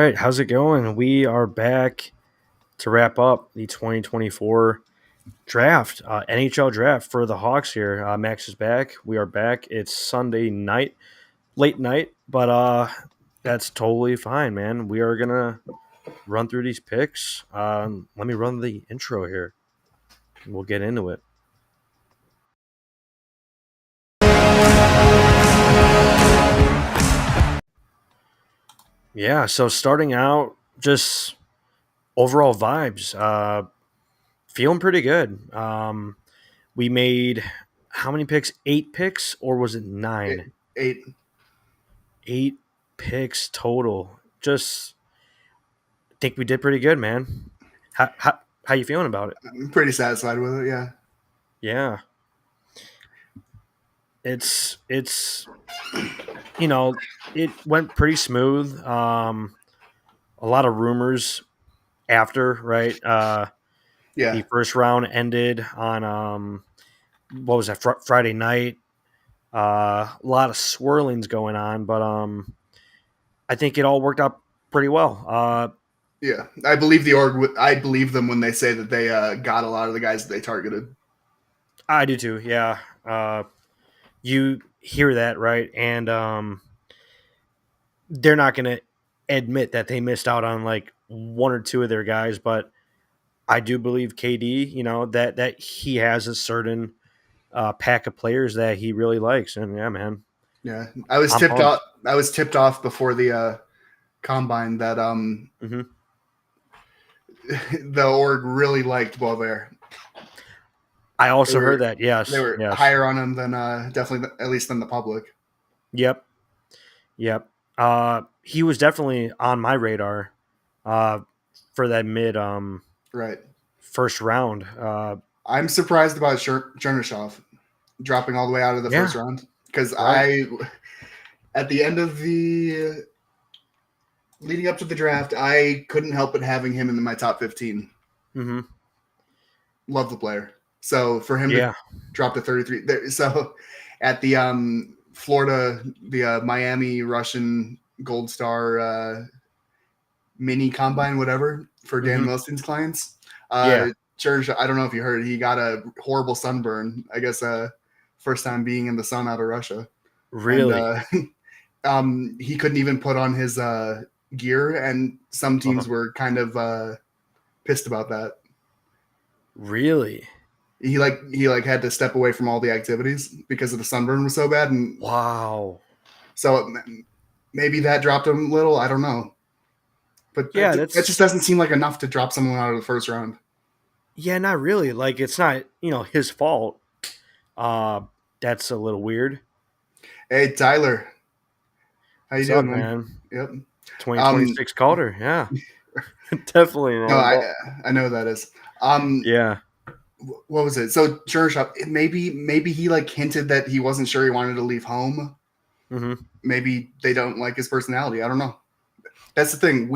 right, how's it going? We are back to wrap up the 2024 draft, NHL draft for the Hawks here. Max is back. We are back. It's Sunday night, late night, but that's totally fine, man. We are gonna run through these picks. Let me run the intro here. We'll get into it. Yeah, so starting out, just overall vibes. Feeling pretty good. We made how many picks? 8 picks, or was it Eight. 9? Eight. 8 picks total. Just think we did pretty good, man. How you feeling about it? I'm pretty satisfied with it. Yeah. Yeah, it's it went pretty smooth. A lot of rumors after, right? Yeah. The first round ended on what was that, Friday night. A lot of swirlings going on, but I think it all worked out pretty well. Yeah. I believe the org. I believe them when they say that they got a lot of the guys that they targeted. I do too. Yeah, you hear that, right? And they're not going to admit that they missed out on like one or two of their guys, but I do believe KD. That he has a certain pack of players that he really likes, and yeah, man, Yeah. I was I'm tipped pumped. off. I was tipped off before the combine that Hmm. the org really liked Boisvert. I They also heard were that. they Yes, were yes, higher on him than definitely at least than the public. yep, yep. He was definitely on my radar uh, for that mid Right. first round. I'm surprised about Chernyshov dropping all the way out of the Yeah, first round because right. I at the end of the leading up to the draft, I couldn't help but having him in my top 15. Hmm. Love the player. So for him to Yeah. drop to 33, so at the Florida, the Miami Russian Gold Star mini combine, whatever, for Dan Hmm. Milstein's clients, Yeah. Church, I don't know if you heard, he got a horrible sunburn. I guess first time being in the sun out of Russia, and Really. he couldn't even put on his gear, and some Uh-huh. teams were kind of pissed about that. Really. He had to step away from all the activities because of the sunburn was so bad, and Wow. so maybe that dropped him a little. I don't know, but Yeah, that just that's doesn't seem like enough to drop someone out of the first round. yeah, not really. Like it's not, his fault. Uh that's a little weird. Hey Tyler, how you What's up, doing, man? man? Yep. Um, 2026 Calder. Yeah. Definitely, no, man. I know that is. Um, Yeah. what was it? So Chernyshov, maybe he like hinted that he wasn't sure he wanted to leave home. Hmm. Maybe they don't like his personality. I don't know. That's the thing.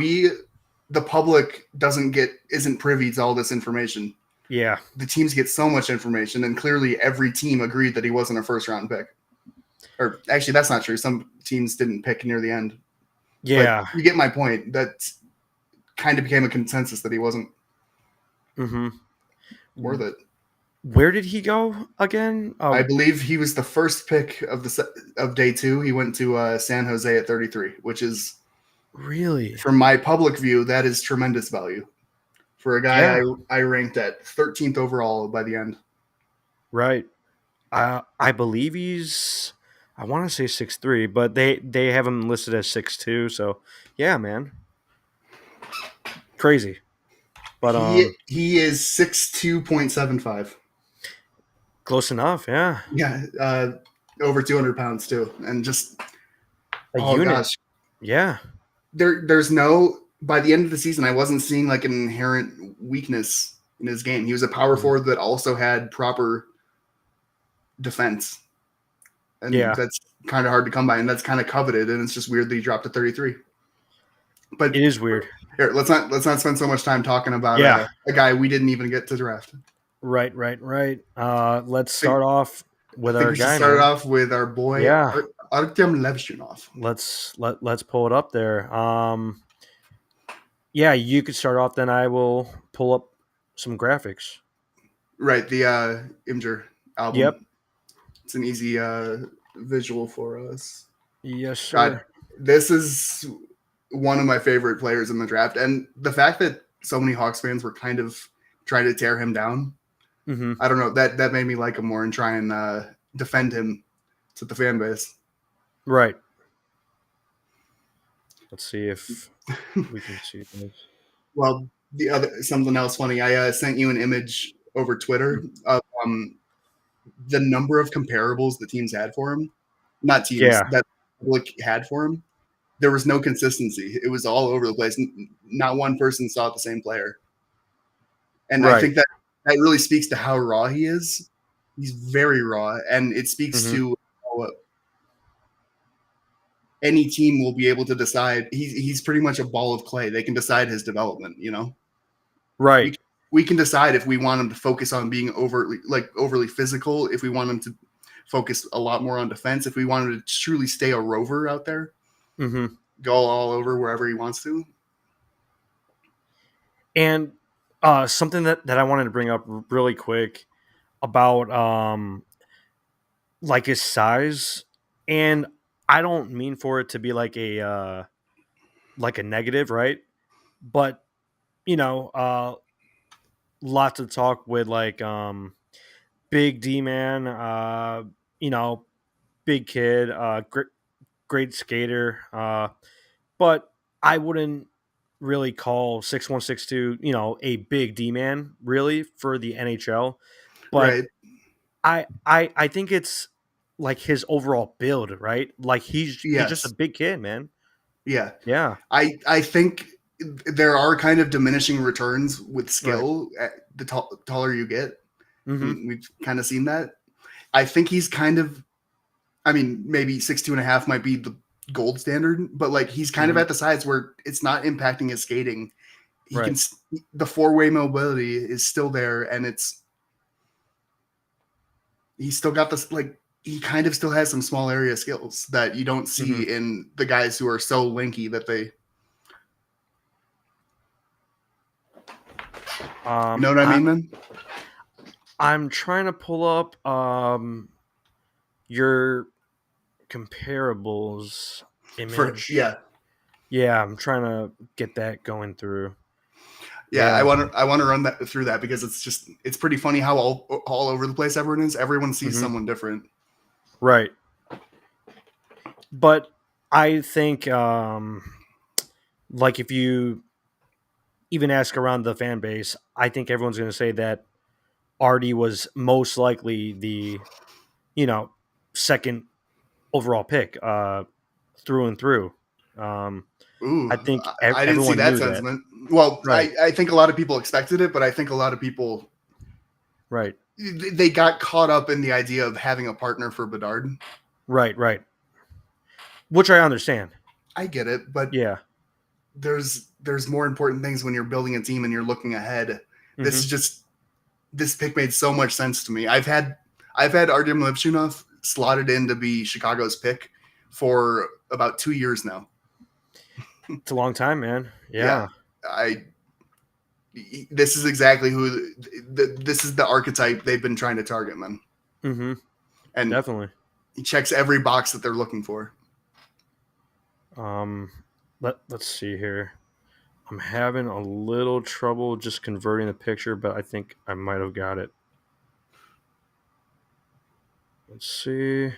The public isn't privy to all this information. Yeah. The teams get so much information, and clearly every team agreed that he wasn't a first round pick. Or actually, that's not true. Some teams didn't pick near the end, but Yeah. you get my point. That kind of became a consensus that he wasn't Hmm. worth it. Where did he go again? I Oh, believe he was the first pick of day two. He went to San Jose at 33, which is, really? from my public view, that is tremendous value for a guy Yeah. I ranked at 13th overall by the end. Right. I believe he's. I want to say 6'3", but they have him listed as 6'2". So yeah, man, crazy. But He is 6'2.75. close enough. Yeah, Yeah, over 200 pounds too, and just a oh unit. gosh, Yeah. there's no, by the end of the season, I wasn't seeing like an inherent weakness in his game. He was a power Mhm. forward that also had proper defense, and Yeah. that's kind of hard to come by, and that's kind of coveted. And it's just weird that he dropped to 33. It But is weird. here, let's not spend so much time talking about Yeah. a guy we didn't even get to draft. Right. Right. Right. Let's I think, start off I with think our we should guy, start it man. off with our boy Yeah. Artyom Levshunov. Let's pull it up there. Yeah, you could start off. Then I will pull up some graphics. Right, the Imgur Yep. album. It's an easy visual for us. Yes, God, sir. this is one of my favorite players in the draft, and the fact that so many Hawks fans were kind of trying to tear him down. Mm-hmm. I don't know, that made me like him more and try and defend him to the fan base. Right. Let's see if we can see this. Well, the other something else funny. I sent you an image over Twitter of the number of comparables the teams had for him. Not teams Yeah. that the public had for him. There was no consistency. It was all over the place. Not one person saw the same player, and I Right. think that that really speaks to how raw he is. He's very raw, and it speaks Mm-hmm. to how any team will be able to decide. He's pretty much a ball of clay. They can decide his development. You know, Right. we we can decide if we want him to focus on being overly physical, if we want him to focus a lot more on defense, if we want him to truly stay a rover out there, Mm-hmm. go all over wherever he wants to. And something that I wanted to bring up really quick about like his size, and I don't mean for it to be like a negative, right? But you know, lots of talk with like big D man, you know, big kid, great skater, but I wouldn't really call 6'1", 6'2", a big D man really for the NHL. But Right. I think it's like his overall build, right? Like he's just a Yes. big kid, man. Yeah. Yeah. I think there are kind of diminishing returns with Right. skill the taller you get. Mm-hmm. And we've kind of seen that. I think he's kind of, I mean, maybe 6'2.5" might be the gold standard, but like he's kind of Mm-hmm. at the size where it's not impacting his skating. He can, Right. the 4-way mobility is still there, and he's still got this, like, he kind of still has some small area skills that you don't Mm-hmm. see in the guys who are so linky that they, you know what I I mean, man? I'm trying to pull up your comparables For image. yeah, Yeah, I'm trying to get that going through. yeah, Yeah. I want to run that through that because it's pretty funny how all over the place everyone is. Everyone sees Mm-hmm. someone different. Right. But I think like if you even ask around the fan base, I think everyone's going to say that Artie was most likely the, you know, second overall pick through and through. Um, Ooh, I think I didn't see everyone that knew that. sentiment. Well, Right. I think a lot of people expected it, but I think a lot of people Right. they got caught up in the idea of having a partner for Bedard. Right. Right. Which I understand. I get it, but Yeah. there's more important things when you're building a team and you're looking ahead. This is Mm-hmm. just this pick made so much sense to me. I've had Artem Levchunov slotted in to be Chicago's pick for about 2 years now. It's a long time, man. Yeah, Yeah. I this is exactly who this is the archetype they've been trying to target, man. Mm-hmm. And Definitely. he checks every box that they're looking for. Um, let's see here. I'm having a little trouble just converting the picture, but I think I might have got it. Let's see.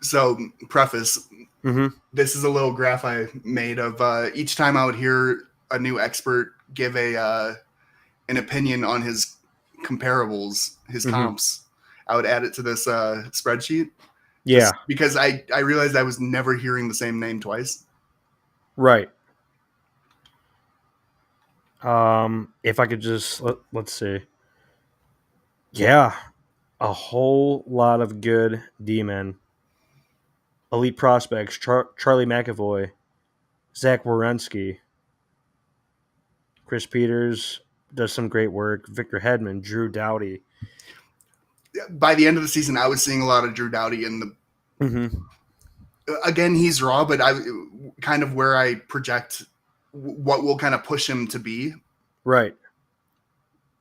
So, preface, Mm-hmm. this is a little graph I made of each time I would hear a new expert give a an opinion on his comparables, his Mm-hmm. comps. I would add it to this spreadsheet Yeah. just because I realized I was never hearing the same name twice. Right. If I could just let's see. Yeah, a whole lot of good D-men, elite prospects: Charlie McAvoy, Zach Wierenski, Chris Peters does some great work. Victor Hedman, Drew Doughty. By the end of the season, I was seeing a lot of Drew Doughty in the Mm-hmm. again, he's raw, but I kind of where I project what will kind of push him to be. Right.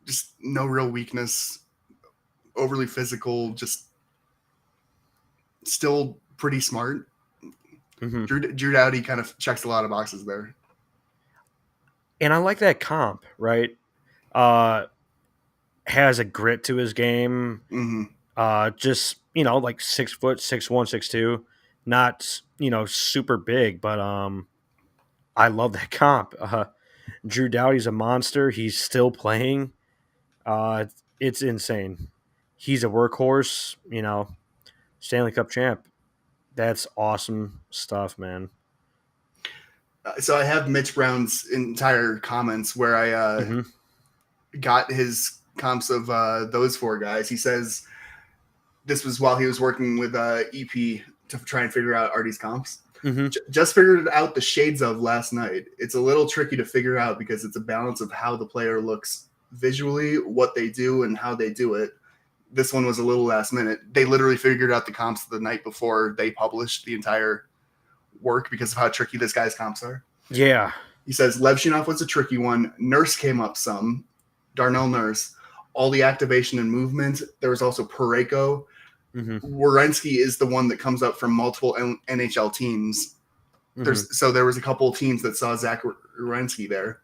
Just no real weakness, overly physical, just still pretty smart. Mm-hmm. Drew Doughty kind of checks a lot of boxes there. And I like that comp, right? Uh, has a grit to his game. Mm-hmm. Just like 6 foot, 6'1", 6'2", not super big, but I love that comp. Drew Doughty's a monster. He's still playing. Uh, it's insane. He's a workhorse. Stanley Cup champ. That's awesome stuff, man. So I have Mitch Brown's entire comments where I Mm-hmm. got his comps of those four guys. He says this was while he was working with EP to try and figure out Artie's comps. Mm-hmm. Just figured out the shades of last night. It's a little tricky to figure out because it's a balance of how the player looks visually, what they do, and how they do it. This one was a little last minute. They literally figured out the comps the night before they published the entire work because of how tricky this guy's comps are. Yeah. He says Levshinov was a tricky one. Nurse came up some. Darnell Nurse. All the activation and movement. There was also Pareko. Mm-hmm. Werenski is the one that comes up from multiple NHL teams. Mm-hmm. So there was a couple of teams that saw Zach Werenski there.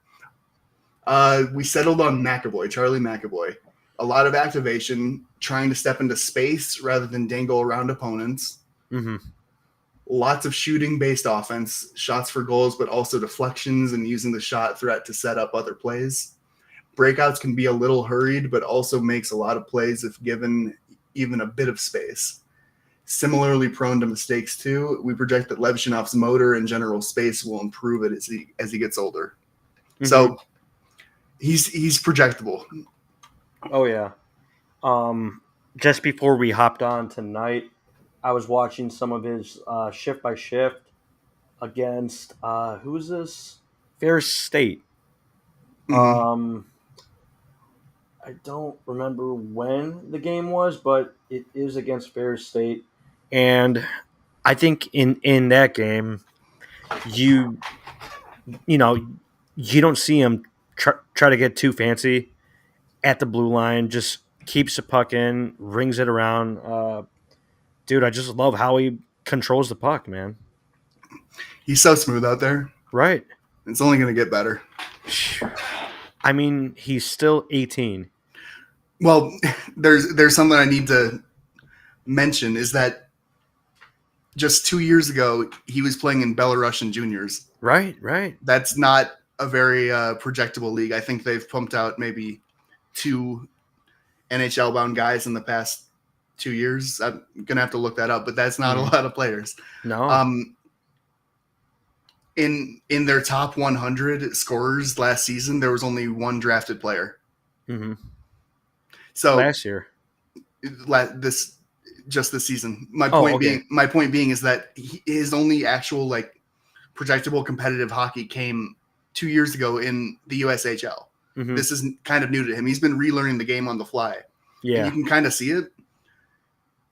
We settled on McAvoy, Charlie McAvoy. A lot of activation, trying to step into space rather than dangle around opponents. Mm-hmm. Lots of shooting-based offense, shots for goals, but also deflections and using the shot threat to set up other plays. Breakouts can be a little hurried, but also makes a lot of plays if given even a bit of space. Similarly prone to mistakes too. We project that Levshinov's motor and general space will improve it as he gets older. Mm-hmm. So he's projectable. Oh yeah. Just before we hopped on tonight, I was watching some of his shift by shift against who's this? Ferris State. Mm-hmm. I don't remember when the game was, but it is against Ferris State, and I think in that game, you don't see him try to get too fancy at the blue line. Just keeps the puck in, rings it around. Dude, I just love how he controls the puck, man. He's so smooth out there. Right. It's only going to get better. I mean, he's still 18. Well, there's something I need to mention is that just 2 years ago, he was playing in Belarusian juniors. Right. That's not a very projectable league. I think they've pumped out maybe 2 NHL-bound guys in the past 2 years. I'm going to have to look that up, but that's not a lot of players. No. In their top 100 scorers last season, there was only one drafted player. Mm-hmm. So last year, this season. My point being is that his only actual projectable competitive hockey came 2 years ago in the USHL. Mm-hmm. This is kind of new to him. He's been relearning the game on the fly. Yeah, and you can kind of see it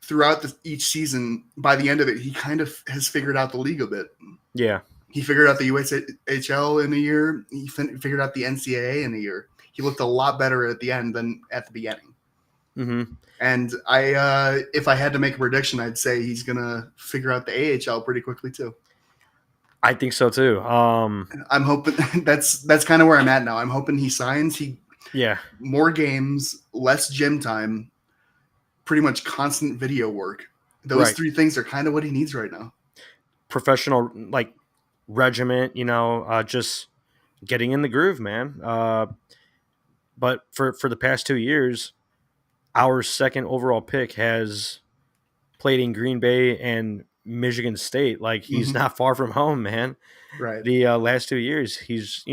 throughout each season. By the end of it, he kind of has figured out the league a bit. Yeah. He figured out the USHL in a year. He figured out the NCAA in a year. He looked a lot better at the end than at the beginning. Mm-hmm. And if I had to make a prediction, I'd say he's going to figure out the AHL pretty quickly too. I think so too. I'm hoping that's kind of where I'm at now. I'm hoping he signs. More games, less gym time, pretty much constant video work. Those three things are kind of what he needs right now. Professional regiment, just getting in the groove, man. But for the past 2 years, our second overall pick has played in Green Bay and Michigan State. He's not far from home, man. Right. The last 2 years, he's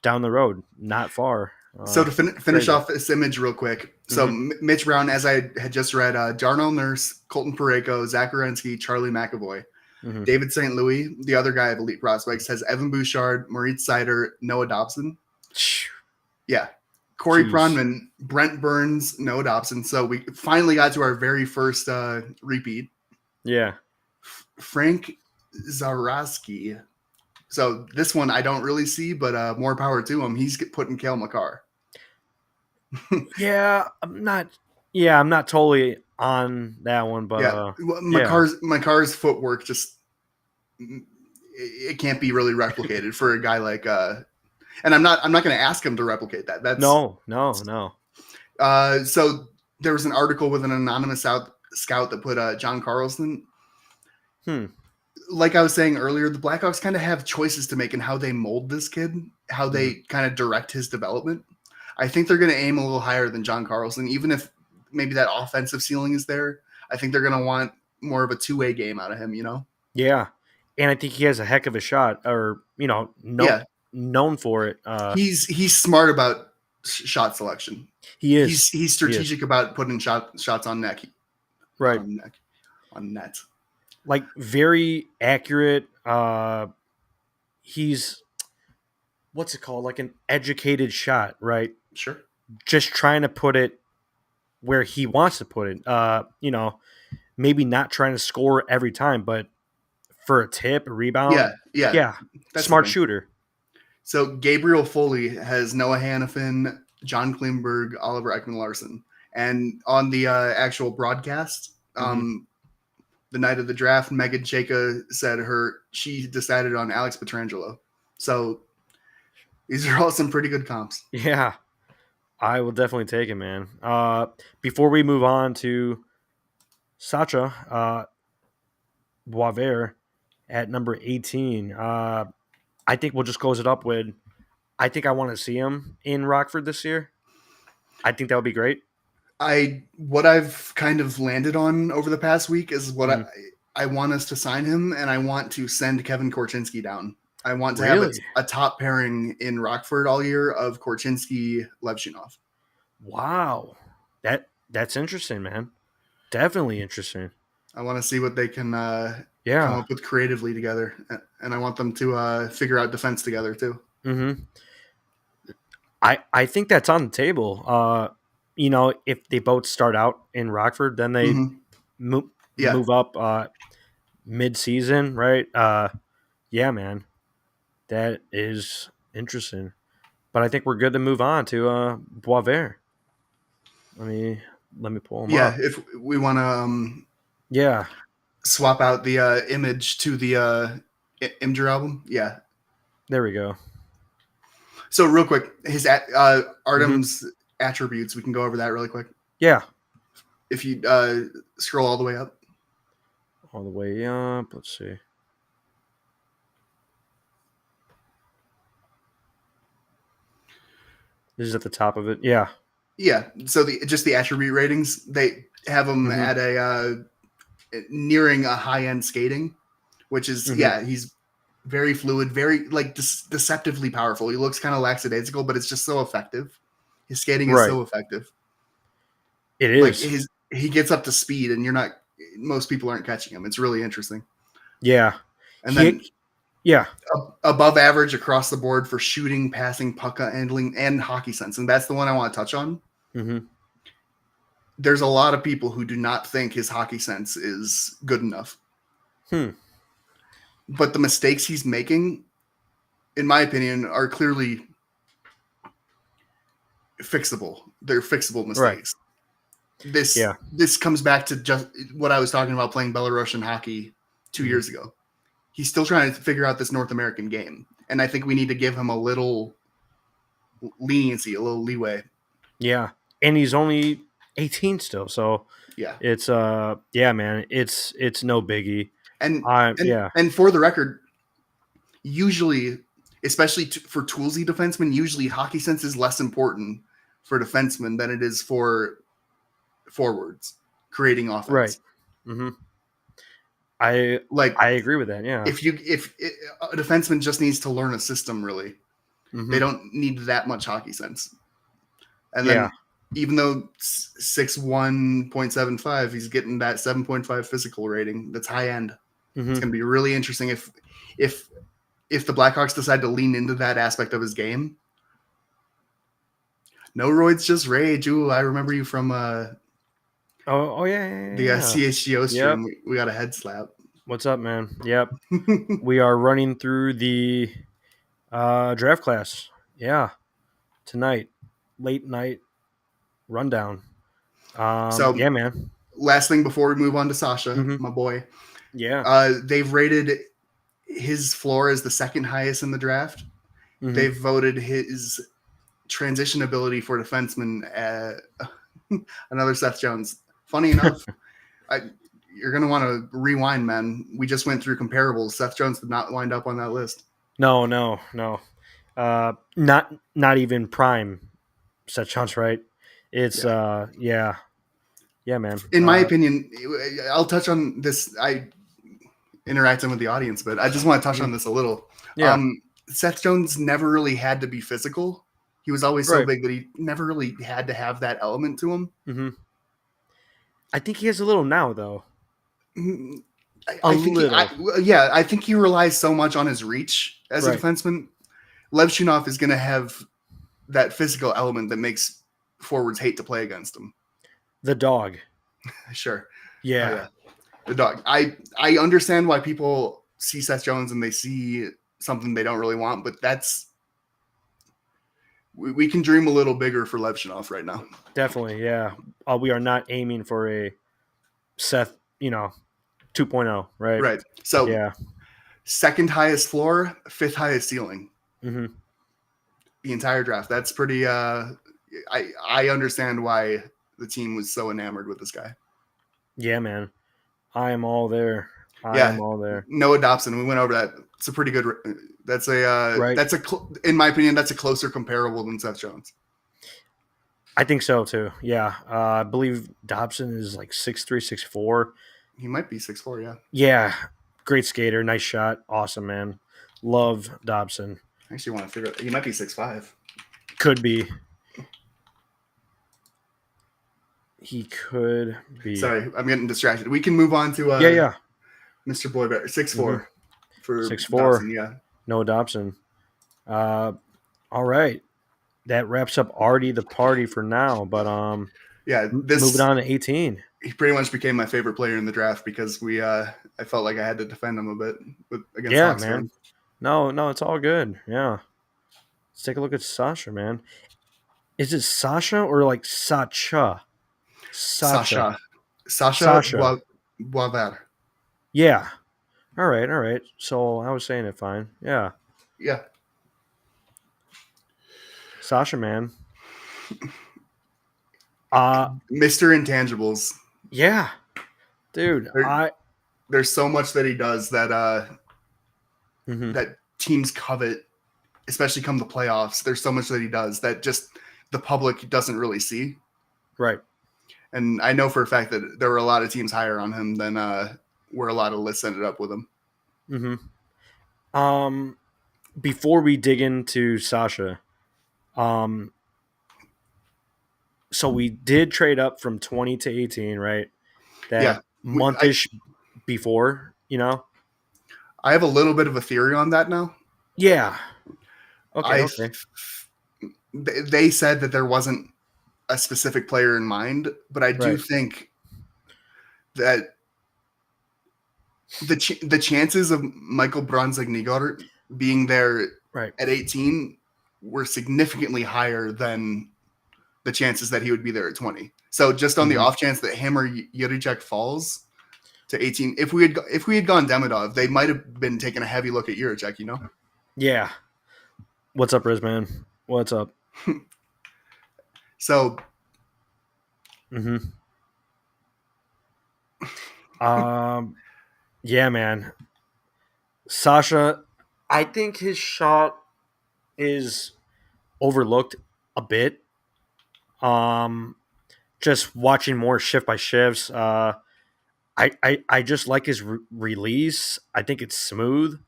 down the road, not far. So to finish off this image real quick. So Mitch Brown, as I had just read, Darnell Nurse, Colton Pareko, Zach Werenski, Charlie McAvoy. Mm-hmm. David St. Louis, the other guy of elite prospects, has Evan Bouchard, Moritz Seider, Noah Dobson. Yeah. Corey Pronman, Brent Burns, Noah Dobson. So we finally got to our very first repeat. Yeah. Frank Zarowski. So this one I don't really see, but more power to him. He's putting Cale Makar. Yeah, I'm not. Yeah, I'm not totally on that one, but Yeah, yeah, Makar's footwork just it can't be really replicated for a guy like and I'm not going to ask him to replicate that. That's no. so there was an article with an anonymous scout that put John Carlson. Hmm. Like I was saying earlier, the Blackhawks kind of have choices to make in how they mold this kid, how they kind of direct his development. I think they're going to aim a little higher than John Carlson, even if maybe that offensive ceiling is there. I think they're going to want more of a two-way game out of him, you know? Yeah, and I think he has a heck of a shot, or Yeah. known for it. He's smart about shot selection. He is. He's strategic about putting shots on neck. Right. On net. Like very accurate. He's what's it called? Like an educated shot, right? Sure. Just trying to put it where he wants to put it. Maybe not trying to score every time, but for a tip, a rebound, yeah. That's smart shooter. So Gabriel Foley has Noah Hannafin, John Klingberg, Oliver Ekman-Larsson. And on the actual broadcast, the night of the draft, Megan Chayka said she decided on Alex Pietrangelo. So these are all some pretty good comps. Yeah, I will definitely take it, man. Before we move on to Sacha Boisvert at number 18, I think we'll just close it up with I think I want to see him in Rockford this year. I think that would be great. What I've kind of landed on over the past week is what I want us to sign him, and I want to send Kevin Korchinski down. I want to have a top pairing in Rockford all year of Korchinski, Levchinov. Wow, that's interesting, man. Definitely interesting. I want to see what they can come up with creatively together, and I want them to figure out defense together too. Mm-hmm. I think that's on the table. If they both start out in Rockford, then they move up mid-season, right? Yeah, man, that is interesting. But I think we're good to move on to Boisvert. Let me pull him up. Yeah, if we want to swap out the image to the Imgur album. Yeah. There we go. So real quick, his Artem's attributes, we can go over that really quick. Yeah. If you scroll all the way up. All the way up. Let's see. This is at the top of it. Yeah. Yeah. So just the attribute ratings, they have him at a nearing a high-end skating, which is he's very fluid, very like deceptively powerful. He looks kind of lackadaisical, but it's just so effective. His skating is so effective. It is. Like he gets up to speed, and most people aren't catching him. It's really interesting. Yeah. And then above average across the board for shooting, passing, puck handling, and hockey sense. And that's the one I want to touch on. Mm-hmm. There's a lot of people who do not think his hockey sense is good enough. But the mistakes he's making, in my opinion, are clearly fixable. They're fixable mistakes. Right. This comes back to just what I was talking about playing Belarusian hockey 2 years ago. He's still trying to figure out this North American game. And I think we need to give him a little leniency, a little leeway. Yeah. And he's only 18 still. So it's man, it's no biggie. And for the record, usually, especially for toolsy defensemen, usually hockey sense is less important for defensemen than it is for forwards creating offense. Right. Mm-hmm. I agree with that. Yeah. If a defenseman just needs to learn a system, really, they don't need that much hockey sense. And then even though 6'1", 0.75, he's getting that 7.5 physical rating. That's high end. It's going to be really interesting if the Blackhawks decide to lean into that aspect of his game. No roids, just rage. Ooh, I remember you from the CHGO stream. We got a head slap. What's up, man? Yep. We are running through the draft class. Yeah. Tonight. Late night rundown. So, Yeah, man. last thing before we move on to Sasha, Hmm. my boy, Yeah. they've rated his floor as the second highest in the draft. Hmm. They've voted his transition ability for defenseman another Seth Jones. Funny enough, I, you're going to want to rewind, man. We just went through comparables. Seth Jones did not wind up on that list. No. Not even prime set chance, right? It's Yeah. yeah. Yeah, man. In my opinion, I'll touch on this. I interacting with the audience, but I just want to touch on Mhm. this a little. Yeah. Seth Jones never really had to be physical. He was always so Right. big that he never really had to have that element to him. Hmm. I think he has a little now though. Mm, A little. I think he relies so much on his reach as a Right. defenseman. Lev Shunov is going to have that physical element that makes forwards hate to play against him. The dog. Sure. Oh Yeah. yeah. The dog. I understand why people see Seth Jones and they see something they don't really want, but we can dream a little bigger for Levshunov right now. Definitely. Yeah. We are not aiming for a Seth, 2.0, right? Right. So Yeah. second highest floor, fifth highest ceiling. Hmm. The entire draft. That's pretty. I understand why the team was so enamored with this guy. Yeah, man. I am all there. I am Yeah, all there. Noah Dobson. We went over that. It's a pretty good. Right. In my opinion, that's a closer comparable than Seth Jones. I think so too. Yeah. I believe Dobson is like 6'3", 6'4". He might be 6'4". Yeah. Yeah. Great skater. Nice shot. Awesome, man. Love Dobson. I actually want to figure out. He might be 6'5". Could be. He could be. Sorry, I'm getting distracted. We can move on to Yeah. Mr. Boybear, 6'4" for 6'4". Dobson. Yeah. Noah Dobson. Uh, all right. That wraps up already the party for now. But Yeah. moving This on to 18. he pretty much became my favorite player in the draft because I felt like I had to defend him a bit against Yeah, Hawks man. fans. No, it's all good. Yeah. Let's take a look at Sasha, man. Is it Sasha or like Sacha? Sacha. Sasha. Sasha Sasha. Boisvert. Yeah. All right. So I was saying it fine. Yeah. Yeah. Sasha, man. Uh Mr. Intangibles. yeah. Dude, There's so much that he does mhm. that teams covet, especially come the playoffs. There's so much that he does that just the public doesn't really see. Right. And I know for a fact that there were a lot of teams higher on him than where a lot of lists ended up with him. Mhm. Before we dig into Sasha, um so we did trade up from 20 to 18, right? Yeah. That monthish before, I have a little bit of a theory on that now. Yeah. I Okay. they said that there wasn't a specific player in mind, but I do Right. think that the chances of Michael Bronzek-Nigor being there Right. at 18 were significantly higher than the chances that he would be there at 20. So just on the Mhm. off chance that him or Jiricek falls to 18, if we had gone Demidov, they might have been taking a heavy look at Jiricek. Yeah. What's up, Riz, man? What's up? So Mhm. Um yeah, man. Sasha, I think his shot is overlooked a bit. Um, just watching more shift by shifts. I just like his release. I think it's smooth,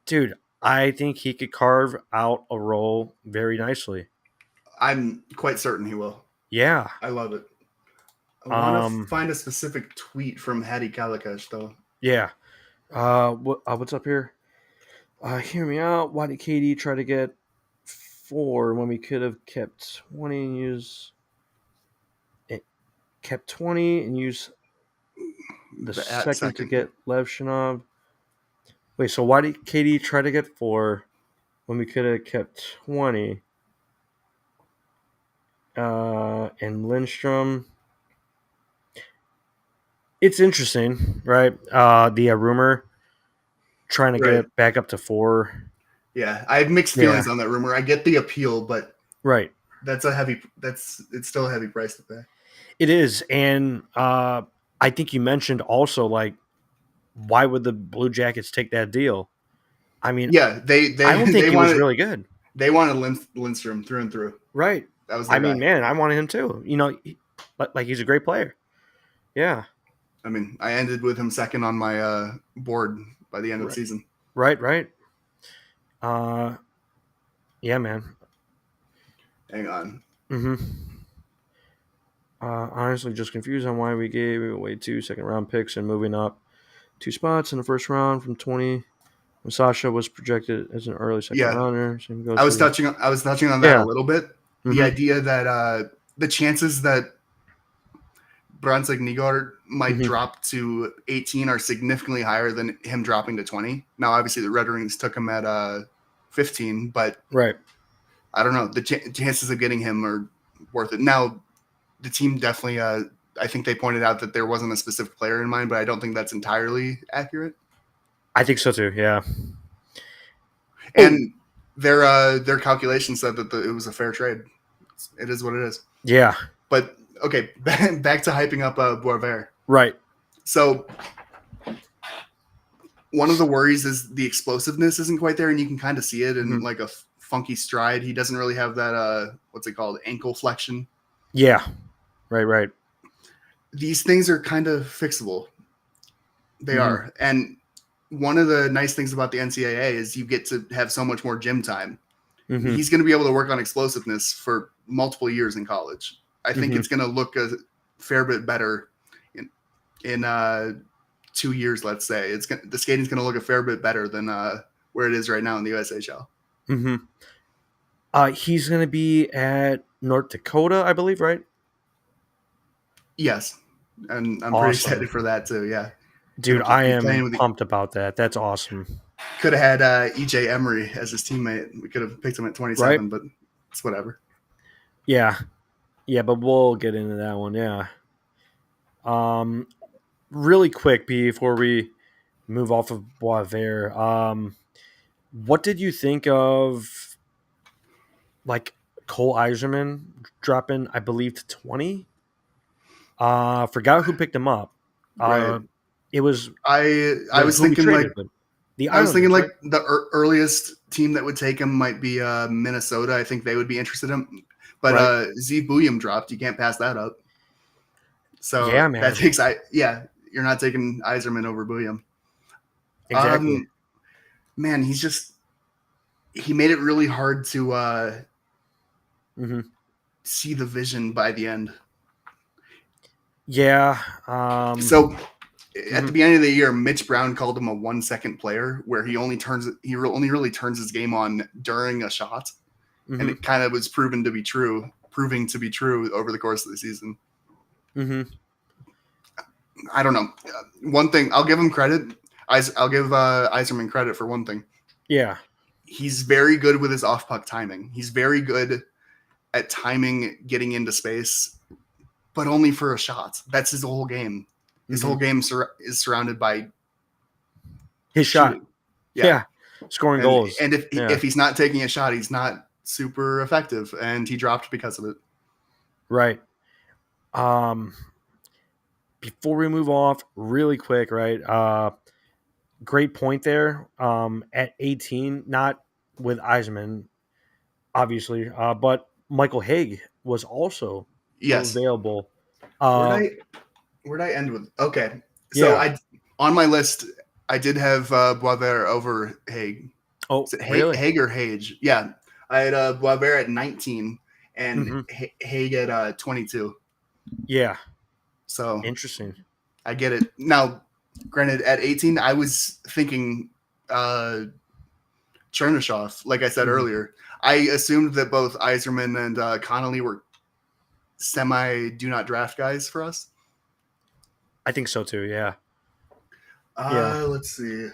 dude. I think he could carve out a role very nicely. I'm quite certain he will. Yeah. I love it. I want to Um. find a specific tweet from Hattie Kalakash, though. Yeah. What's up here? Hear me out. Why did KD try to get 4 when we could have kept 20 and use it? Kept 20 and use the at second to second. get Levshinov. Wait, so why did KD try to get 4 when we could have kept 20? And Lindstrom. It's interesting, right? The rumor trying to get Right. it back up to 4. Yeah, I have mixed Yeah, feelings on that rumor. I get the appeal, but right. it's still a heavy price to pay. It is, and I think you mentioned also like why would the Blue Jackets take that deal? I mean, Yeah, they I they don't think they he was wanted really good. they wanted Lindstrom through and through. Right. That was I their mean, guy. man, I wanted him too. Like he's a great player. Yeah. I mean, I ended with him second on my board by the end of the Right. season. Right. Right. Uh, yeah, man. Hang on. Mm-hmm. Honestly, just confused on why we gave away 2 second-round picks and moving up 2 spots in the first round from 20. When Sasha was projected as an early second Yeah, rounder, same goes for I was touching on that a yeah. little bit. The Mm-hmm. idea that the chances that Brunson Nygaard might Mm-hmm. drop to 18 are significantly higher than him dropping to 20. Now, obviously, the Red Wings took him at 15, but Right. I don't know. The chances of getting him are worth it. Now, the team definitely, I think they pointed out that there wasn't a specific player in mind, but I don't think that's entirely accurate. I think so too. Yeah. Oh, And their calculations said that it was a fair trade. It is what it is. yeah. But okay, back to hyping up Boisvert. Right. So one of the worries is the explosiveness isn't quite there, and you can kind of see it in Mm-hmm. like a funky stride. He doesn't really have that what's it called, ankle flexion. Yeah. Right. Right. These things are kind of fixable. They Mm-hmm. are, and one of the nice things about the NCAA is you get to have so much more gym time. Mm-hmm. He's going to be able to work on explosiveness for multiple years in college. I think Mm-hmm. it's going to look a fair bit better in 2 years. Let's say the skating's going to look a fair bit better than where it is right now in the USHL. Mm-hmm. He's gonna be at North Dakota, I believe. Right. Yes, and I'm pretty excited for Awesome, that too. Yeah, dude. gonna I be playing am with. pumped about that. That's awesome. Could have had EJ Emery as his teammate. We could have picked him at Right. 27, but it's whatever. Yeah. Yeah. But we'll get into that one. Yeah. Um. Really quick before we move off of Boisvert. What did you think of like Cole Eiserman dropping, I believe, to 20? Forgot who picked him up. Right. Uh, it was I was who we thinking like traded with. The I was thinking Islanders, like right? the earliest team that would take him might be Minnesota. I think they would be interested in him. But Right. Z William dropped. You can't pass that up. So Yeah, that man. takes you're not taking Iserman over William. Exactly. Man, he made it really hard to Hmm. see the vision by the end. Yeah. So at the Mhm. beginning of the year, Mitch Brown called him a 1 second player, where he only really turns his game on during a shot, and Mhm. it kind of was proving to be true over the course of the season. Mhm. I don't know. One thing I'll give him credit. I'll give Iserman credit for one thing. Yeah. He's very good with his off puck timing. He's very good at timing getting into space, but only for a shot. That's his whole game. His whole Mhm. game is surrounded by His shot. shooting. Yeah. Scoring and goals. and Yeah. if he's not taking a shot, he's not super effective, and he dropped because of it. Right. Um. Before we move off, really quick, right? Great point there. At 18, not with Eisman, obviously, but Michael Haig was also Yes. available. Where'd Uh, I where'd I end with? Okay, so yeah. I on my list I did have Boisvert over Haig. Oh, Is it really? Haig or Hage? Yeah, I had Boisvert at 19 and Hmm. Haig at 22. Yeah. So Interesting. I get it now. Granted, at 18, I was thinking Chernyshov. Like I said Hmm. earlier, I assumed that both Iserman and Connolly were semi do not draft guys for us. I think so too. Yeah. Yeah. Let's see.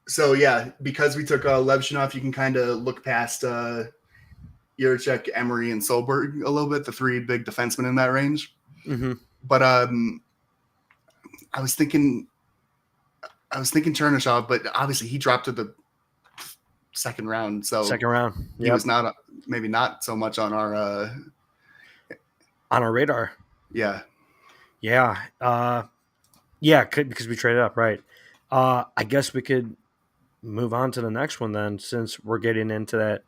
So yeah, because we took Levshinov, you can kind of look past Jiricek, Emery, and Solberg a little bit, the three big defensemen in that range. Mm-hmm. But I was thinking, Chernyshov, but obviously he dropped to the second round, so Second round. he Yep. was not maybe not so much on our On our radar. yeah. Yeah. Yeah, because we traded up, right? I guess we could move on to the next one then, since we're getting into that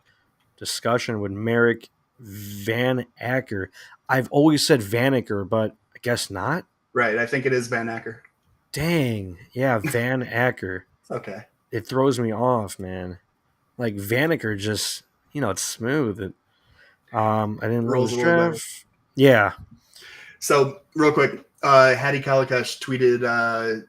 discussion with Merrick Van Acker. I've always said Vanacker, but I guess not. Right, I think it is Van Acker. Dang. Yeah, Van Acker. Okay. It throws me off, man. Like Vanacker just, it's smooth. I didn't love Rolls his a little better. draft. Yeah. So real quick, Hattie Kalakash tweeted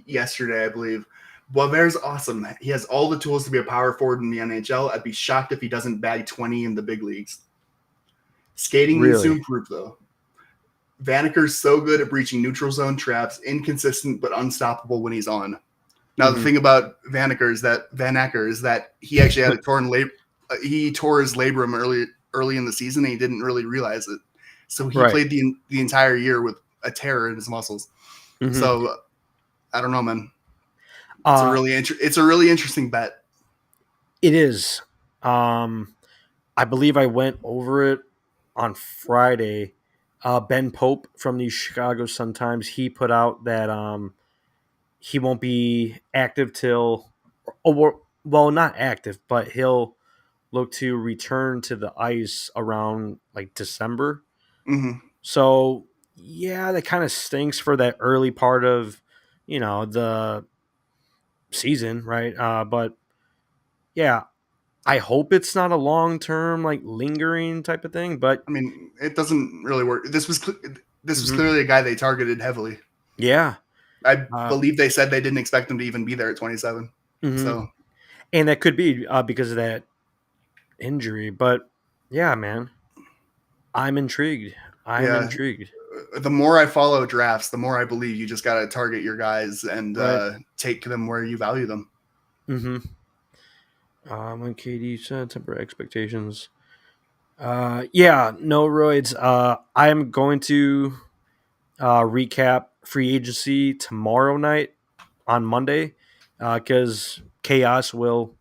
yesterday, I believe. Boisvert's awesome. He has all the tools to be a power forward in the NHL. I'd be shocked if he doesn't bag 20 in the big leagues. Skating needs to Really. improve, though. Vanacker's so good at breaching neutral zone traps, inconsistent but unstoppable when he's on. Now, the Mm-hmm. thing about Van Acker is that he actually had a torn labrum. He tore his labrum early in the season, and he didn't really realize it. So he Right. played the entire year with a tear in his muscles. Mm-hmm. So I don't know, man. It's a really interesting bet. It is. I believe I went over it on Friday. Ben Pope from the Chicago Sun-Times, he put out that he won't be active till, well, not active, but he'll look to return to the ice around like December. Mm-hmm. So yeah, that kind of stinks for that early part of the season, right? But yeah, I hope it's not a long term like lingering type of thing. But I mean, it doesn't really work. This was mhm, clearly a guy they targeted heavily. yeah, I uh, believe they said they didn't expect him to even be there at 27. mhm. So And that could be because of that injury. But yeah, man, I'm intrigued. I'm yeah, intrigued. the more I follow drafts, the more I believe you just got to target your guys and Right. take them where you value them. Mm-hmm. When Katie said temporary expectations. Yeah, no roids. I'm going to recap free agency tomorrow night on Monday because chaos will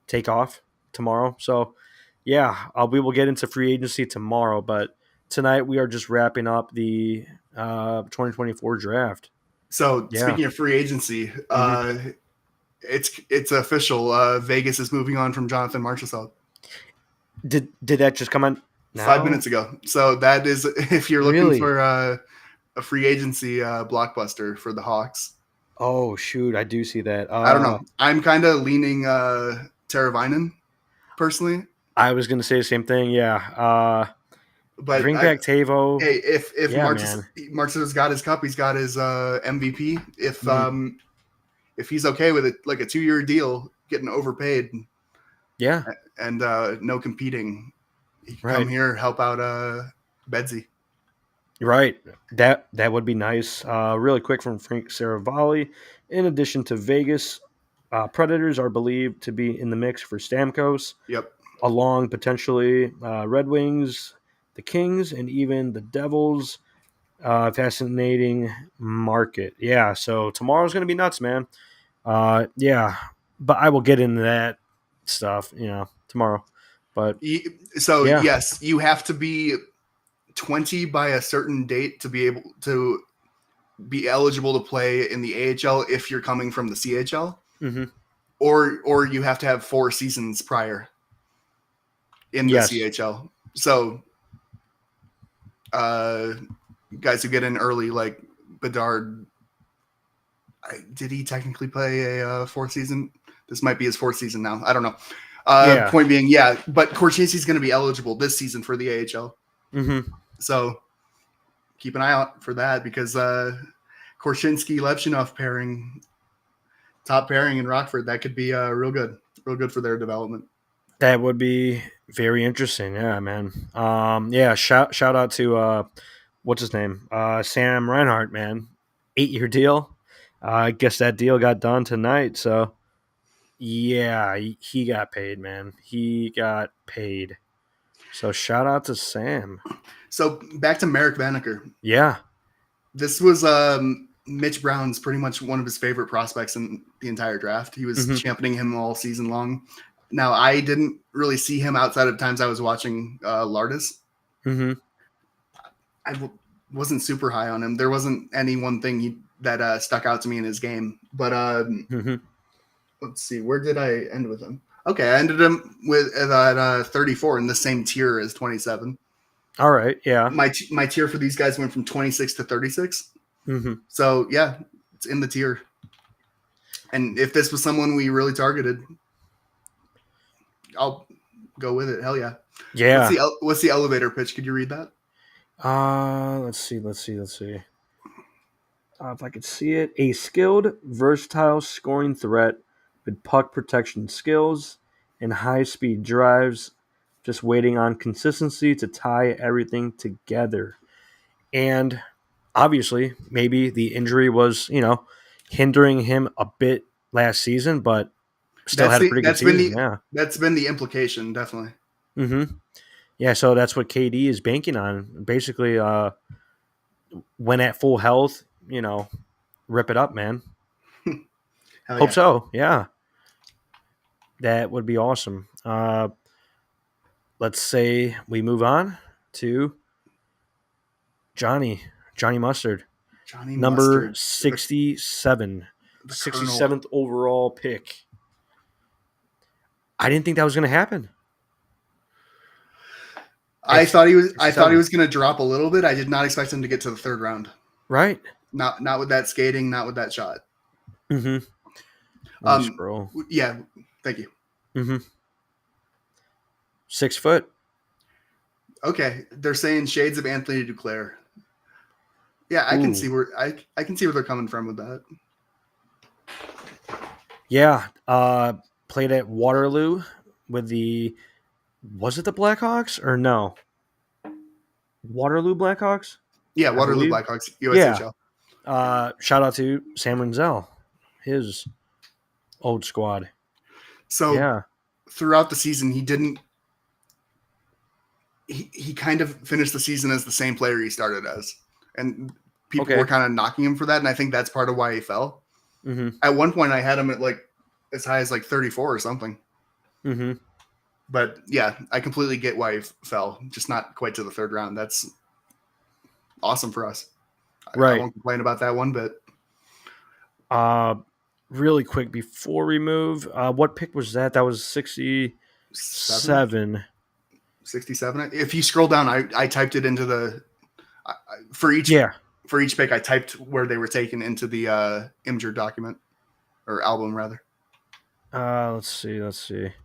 take off tomorrow. So, yeah, we will get into free agency tomorrow. But tonight we are just wrapping up the 2024 draft. So Yeah. speaking of free agency, Mm-hmm. it's official. Vegas is moving on from Jonathan Marchessault Did that just come on 5 minutes now? ago. So that is if you're looking Really? for a free agency blockbuster for the Hawks. Oh shoot, I do see that. I don't know. I'm kind of leaning Teravainen personally, I was gonna say the same thing. Yeah. but Bring back Tavo. hey, if Yeah, man. Marchessault's got his cup, he's got his MVP. Mm-hmm. If he's okay with it, like a 2-year deal, getting overpaid Yeah. and no competing, he can come Right. here help out Bedsy. Right. That would be nice. Really quick from Frank Saravalli. In addition to Vegas, Predators are believed to be in the mix for Stamkos, Yep. along potentially Red Wings, the Kings, and even the Devils. Fascinating market. Yeah. So tomorrow's going to be nuts, man. Yeah. But I will get into that stuff, tomorrow. But So yeah. yes, you have to be 20 by a certain date to be able to be eligible to play in the AHL if you're coming from the CHL, Hmm. or you have to have 4 seasons prior in the Yes. CHL. So uh, guys who get in early, like Bedard, did he technically play a 4th season? This might be his 4th season now. I don't know. Yeah. Point being, yeah, but Korchinski's going to be eligible this season for the AHL. Hmm. So keep an eye out for that because Korchinski Levshinov pairing, top pairing in Rockford, that could be real good for their development. That would be very interesting. Yeah, man. Yeah. Shout out to what's his name? Sam Reinhart, man. 8-year deal. I guess that deal got done tonight. So yeah, he got paid, man. He got paid. So shout out to Sam. So back to Merrick Banneker. Yeah. This was Mitch Brown's pretty much one of his favorite prospects in the entire draft. He was Mm-hmm. championing him all season long. Now, I didn't really see him outside of times I was watching Lardis. Mm-hmm. I wasn't super high on him. There wasn't any one thing that stuck out to me in his game. But Mm-hmm. let's see, where did I end with him? Okay, I ended him with at 34 in the same tier as 27. All right. Yeah. My tier for these guys went from 26 to 36. Mm-hmm. So yeah, it's in the tier. And if this was someone we really targeted, I'll go with it. Hell yeah. Yeah. What's the elevator pitch? Could you read that? Let's see. If I could see it, a skilled, versatile scoring threat with puck protection skills and high-speed drives, just waiting on consistency to tie everything together. And obviously, maybe the injury was, hindering him a bit last season, but still had a pretty good season. Yeah. That's been the implication, definitely. Mm-hmm. Yeah. So that's what KD is banking on. Basically, when at full health, rip it up, man. Hell Hope yeah. so. Yeah. That would be awesome. Let's say we move on to Johnny Mustard, Johnny number Mustard, 67, the Colonel. 67th overall pick. I didn't think that was going to happen. I thought he was 67. going to drop a little bit. I did not expect him to get to the third round. Right? Not with that skating, not with that shot. Mm-hmm. Scroll. Yeah, thank you. Mm-hmm. 6 foot. Okay, they're saying shades of Anthony Duclair. Yeah, I can see where I can see where they're coming from with that. Yeah. Played at Waterloo with was it the Blackhawks or no? Waterloo Blackhawks? Yeah, I Waterloo believe. Blackhawks, USHL. Yeah. Shout out to Sam Renzel, his old squad. So Yeah. throughout the season, he kind of finished the season as the same player he started as, and people were kind of knocking him for that, and I think that's part of why he fell. Mm-hmm. At one point, I had him at as high as 34 or something. Mm-hmm. But yeah, I completely get why he fell, just not quite to the third round. That's awesome for us. Right. I won't complain about that one bit. Really quick before we move, what pick was that? That was 67. 67. If you scroll down, I typed it into the for each pick. I typed where they were taken into the Imgur document or album rather. Let's see.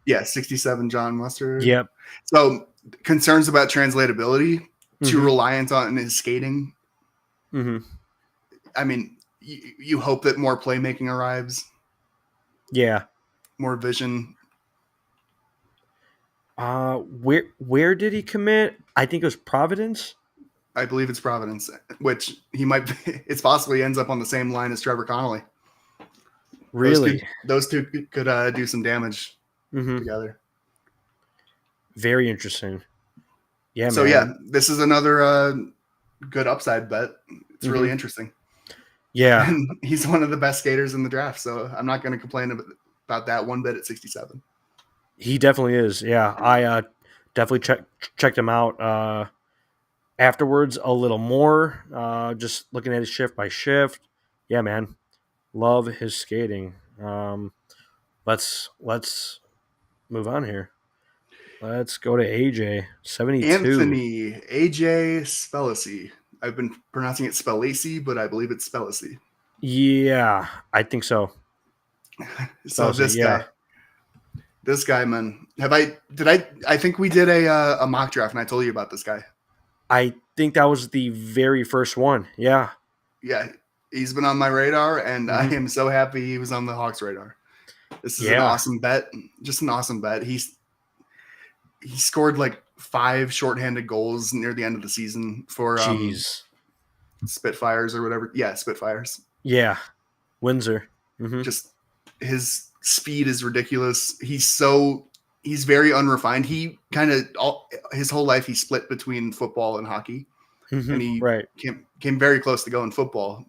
Yeah, 67 John Mustard. Yep. So concerns about translatability, too reliant on his skating. Mm-hmm. I mean, you hope that more playmaking arrives. Yeah. More vision. Where did he commit? I think it was Providence. I believe it's Providence, which he might be, it's possible he ends up on the same line as Trevor Connolly. Really? Those two could do some damage together. Very interesting. Yeah, so man. Yeah, this is another good upside bet. It's really interesting. Yeah. And he's one of the best skaters in the draft, so I'm not going to complain about that one bit at 67. He definitely is. Yeah, I definitely checked him out afterwards a little more, just looking at his shift by shift. Yeah, man. Love his skating. Let's move on here. Let's go to AJ 72. Anthony AJ Spelacy. I've been pronouncing it Spelacy, but I believe it's Spelacy. Yeah, I think so. So this guy, man. I think we did a mock draft and I told you about this guy. I think that was the very first one. Yeah. Yeah. He's been on my radar and I am so happy he was on the Hawks radar. This is an awesome bet. Just an awesome bet. He scored 5 shorthanded goals near the end of the season for Spitfires or whatever. Yeah, Spitfires. Yeah. Windsor. Just his speed is ridiculous. He's very unrefined. He kind of his whole life he split between football and hockey, and he Right. came very close to going football.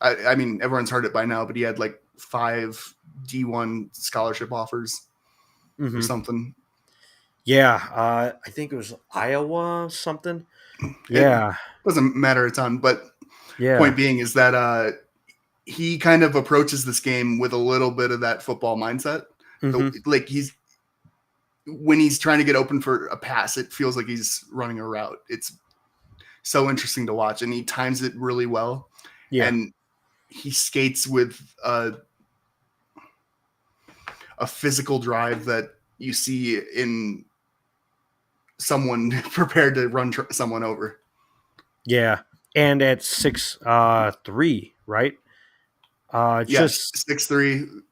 I mean, everyone's heard it by now, but he had like 5 D1 scholarship offers or something. Yeah, I think it was Iowa something. It Yeah, doesn't matter a ton, but point yeah. being is that he kind of approaches this game with a little bit of that football mindset. Like when he's trying to get open for a pass, it feels like he's running a route. It's so interesting to watch, and he times it really well. Yeah. And he skates with a physical drive that you see in someone prepared to run someone over. Yeah. And at 6'3", right? Yes, Just 6'3",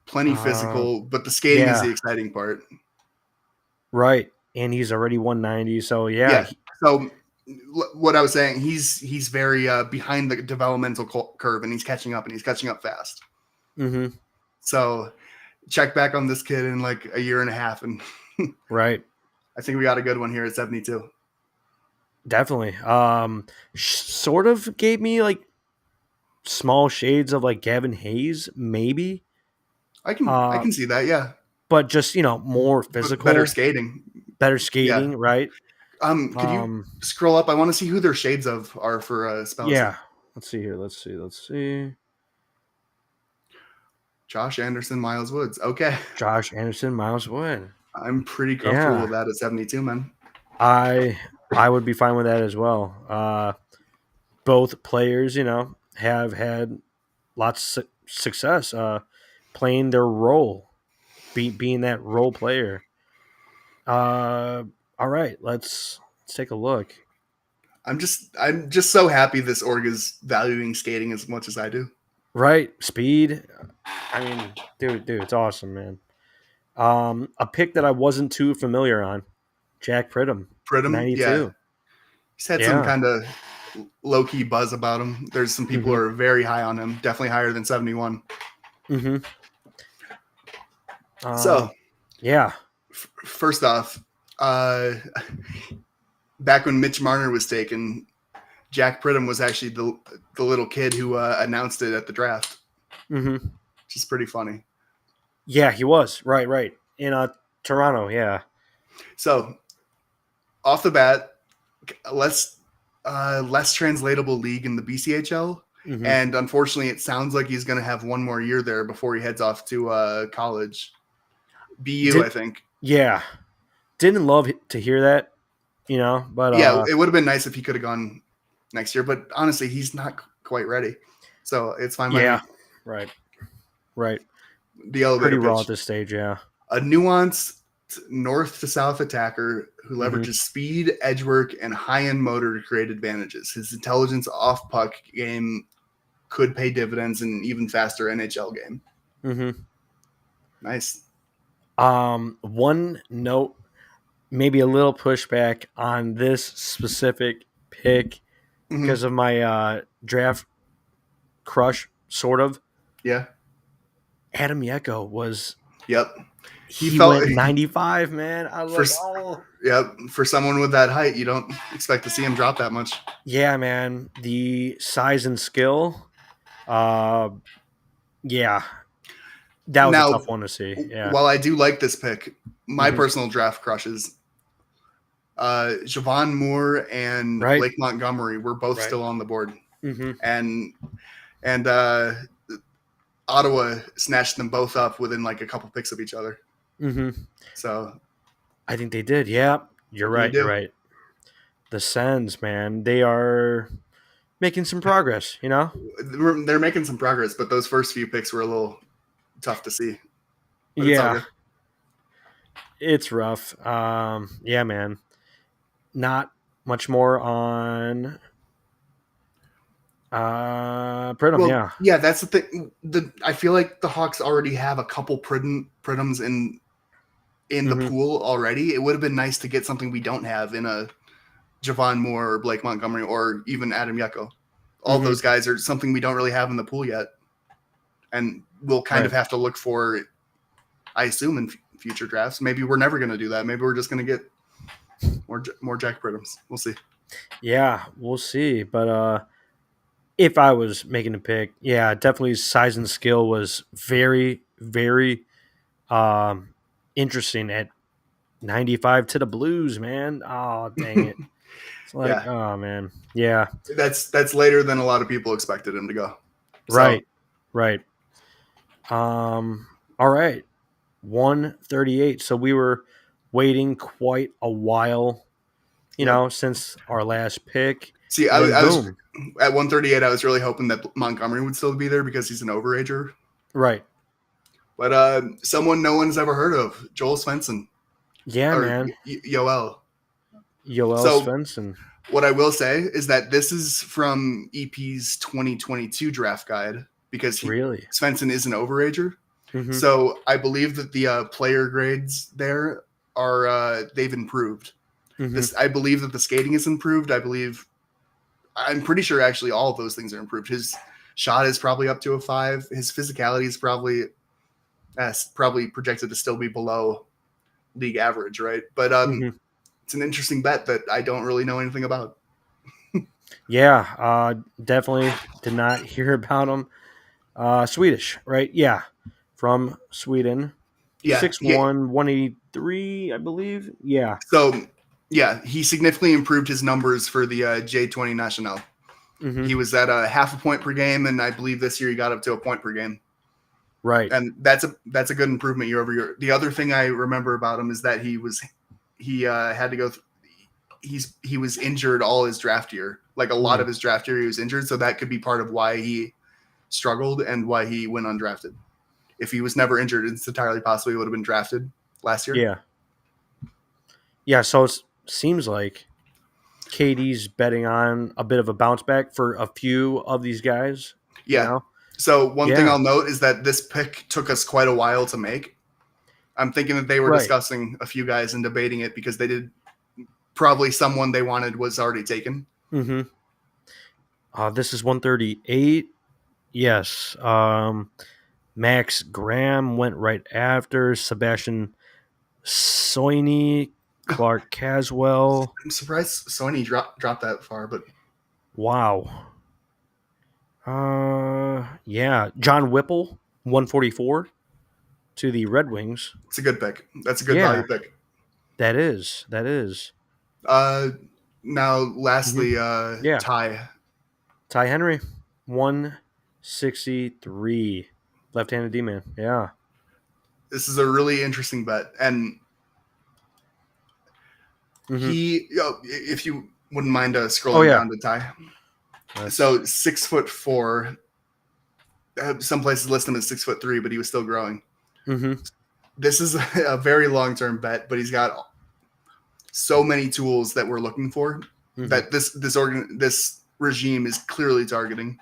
plenty uh physical, but the skating is yeah, the exciting part. right. And he's already 190, so yeah. Yeah. So what I was saying, he's very behind the developmental curve, and he's catching up, and he's catching up fast. So check back on this kid in like a year and a half, and Right. I think we got a good one here at 72. Definitely. Sort of gave me like small shades of like Gavin Hayes, maybe. I Uh, can see that. Yeah, but just more but better physical, skating. better Yeah. skating, right? Could you scroll up? I want to see who their shades of are for spells. Yeah. Let's see here. Let's see. Josh Anderson, Miles Woods. Okay, Josh Anderson, Miles Wood. I'm pretty comfortable Yeah. with that at 72, man. I would be fine with that as well. Both players, have had lots of success playing their role, being that role player. All right, let's take a look. I'm just so happy this org is valuing skating as much as I do. Right, speed. I mean, dude, it's awesome, man. A pick that I wasn't too familiar on, Jack Pridham, Pridham, yeah, 92. he's had some Yeah. kind of low key buzz about him. There's some people who are very high on him, definitely higher than 71. So, yeah. first off, back when Mitch Marner was taken, Jack Pridham was actually the little kid who announced it at the draft. Which is pretty funny. Yeah, he was. Right. In Toronto, yeah. So, off the bat, less translatable league in the BCHL. And unfortunately, it sounds like he's going to have one more year there before he heads off to college. BU, I think. Yeah. Didn't love to hear that, but yeah, it would have been nice if he could have gone next year. But honestly, he's not quite ready. So it's fine by me. Right. The elevator pretty raw pitch. at this stage, yeah. A nuanced north to south attacker who leverages speed, edge work, and high-end motor to create advantages. His intelligence off puck game could pay dividends in an even faster NHL game. Nice. One note, maybe a little pushback on this specific pick because of my draft crush, sort of. Yeah. Adam Yeko was. Yep. He went 95, man. I was like, oh. Yep. For someone with that height, you don't expect to see him drop that much. Yeah, man. The size and skill. Yeah. That was a tough one to see. Yeah. While I do like this pick, my personal draft crushes, Javon Moore and Blake Montgomery were both still on the board. And Ottawa snatched them both up within like a couple picks of each other. So I think they did. Yeah, you're right. You're right. The Sens, man, they are making some progress. They're making some progress, but those first few picks were a little tough to see. But yeah, it's rough. Yeah, man. Not much more on Pridham. Yeah, that's the thing. I feel like the Hawks already have a couple Pridhams in the pool already. It would have been nice to get something we don't have in a Javon Moore or Blake Montgomery or even Adam Yeko. All those guys are something we don't really have in the pool yet. and we'll kind of Right. have to look for, I assume, in future drafts. Maybe we're never going to do that. Maybe we're just going to get more Jack Britums. We'll see. Yeah, we'll see. But if I was making a pick, yeah, definitely size and skill was very, very interesting at 95 to the Blues, man. Oh, dang it. It's like, Yeah, oh, man. Yeah, that's later than a lot of people expected him to go. So right, right. All right. 138. So we were waiting quite a while, yep. since our last pick. See, And then I was boom. at 138. I was really hoping that Montgomery would still be there because he's an overager. Right. But someone no one's ever heard of, Joel Svensson Yeah, or man. Yoel. Yoel So Svensson. what I will say is that this is from EP's 2022 draft guide because Really? Svensson is an overager. Mm-hmm. So I believe that the player grades there are they've improved. Mm-hmm. This I believe that the skating is improved. I'm pretty sure actually all of those things are improved. His shot is probably up to a 5. His physicality is probably projected to still be below league average, right? But Mm-hmm. it's an interesting bet that I don't really know anything about. Yeah, definitely did not hear about him. Swedish, right? Yeah, from Sweden. Yeah, 6'1", 183, I believe. Yeah. so yeah, he significantly improved his numbers for the J20 National. Mm-hmm. He was at a half a point per game, and I believe this year he got up to a point per game. Right. And that's a good improvement year over year. The other thing I remember about him is that he had to go. He was injured all his draft year. Like a lot of his draft year, he was injured, so that could be part of why he struggled and why he went undrafted. If he was never injured, it's entirely possible he would have been drafted last year. Yeah. Yeah. So it seems like KD's betting on a bit of a bounce back for a few of these guys. Yeah. So one thing Yeah. I'll note is that this pick took us quite a while to make. I'm thinking that they were Right. discussing a few guys and debating it because they did probably someone they wanted was already taken. Mm-hmm. This is 138. Yes. Max Graham went right after. Sebastian Soini, Clark Caswell. I'm surprised Sony dropped that far, but Wow. Yeah. John Whipple, 144 to the Red Wings. it's a good pick. That's a good Yeah, value pick. that is. That is. Uh, now, Mhm. lastly, Yeah. Ty. Ty Henry, 163. Left-handed D-man. Yeah. This is a really interesting bet, and Mm-hmm. if you wouldn't mind Oh, scrolling yeah. down to Ty. That's, So 6'4". Some places list him as 6'3", but he was still growing. mm-hmm. This is a very long-term bet, but he's got so many tools that we're looking for Mm-hmm. that this regime is clearly targeting.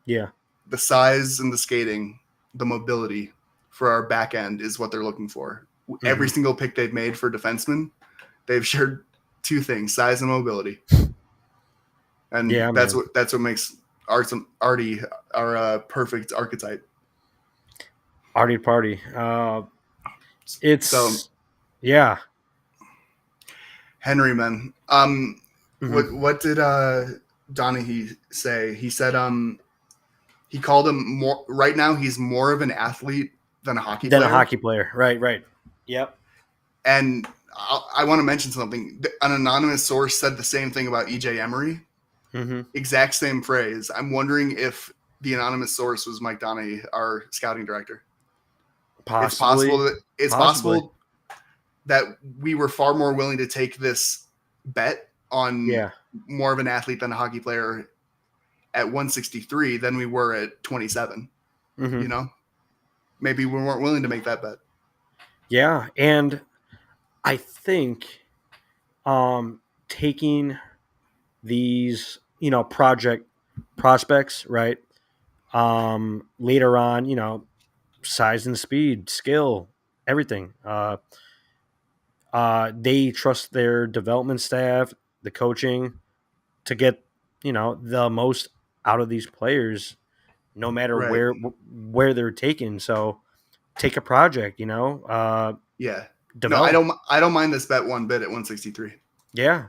Yeah. The size and the skating, the mobility for our back end is what they're looking for. Mm-hmm. Every single pick they've made for defensemen, they've shared two things: size and mobility. And Yeah, that's man. what makes Artie our perfect archetype. Artie Party. It's So yeah. Henry, man. Mm-hmm. What did Donahue say? He said he called him more. Right now, he's more of an athlete than a hockey Then player. a hockey player. Right. Right. Yep. And I want to mention something. An anonymous source said the same thing about EJ Emery. Mm-hmm. Exact same phrase. I'm wondering if the anonymous source was Mike Donahue, our scouting director. Possibly. It's possible that we were far more willing to take this bet on more of an athlete than a hockey player at 163 than we were at 27. Mm-hmm. You know, maybe we weren't willing to make that bet. Yeah, and I think taking these, project prospects, right? Later on, size and speed, skill, everything. They trust their development staff, the coaching, to get the most out of these players. no matter Right. where they're taken. So take a project, Yeah. No, develop. I don't mind this bet one bit at 163. Yeah.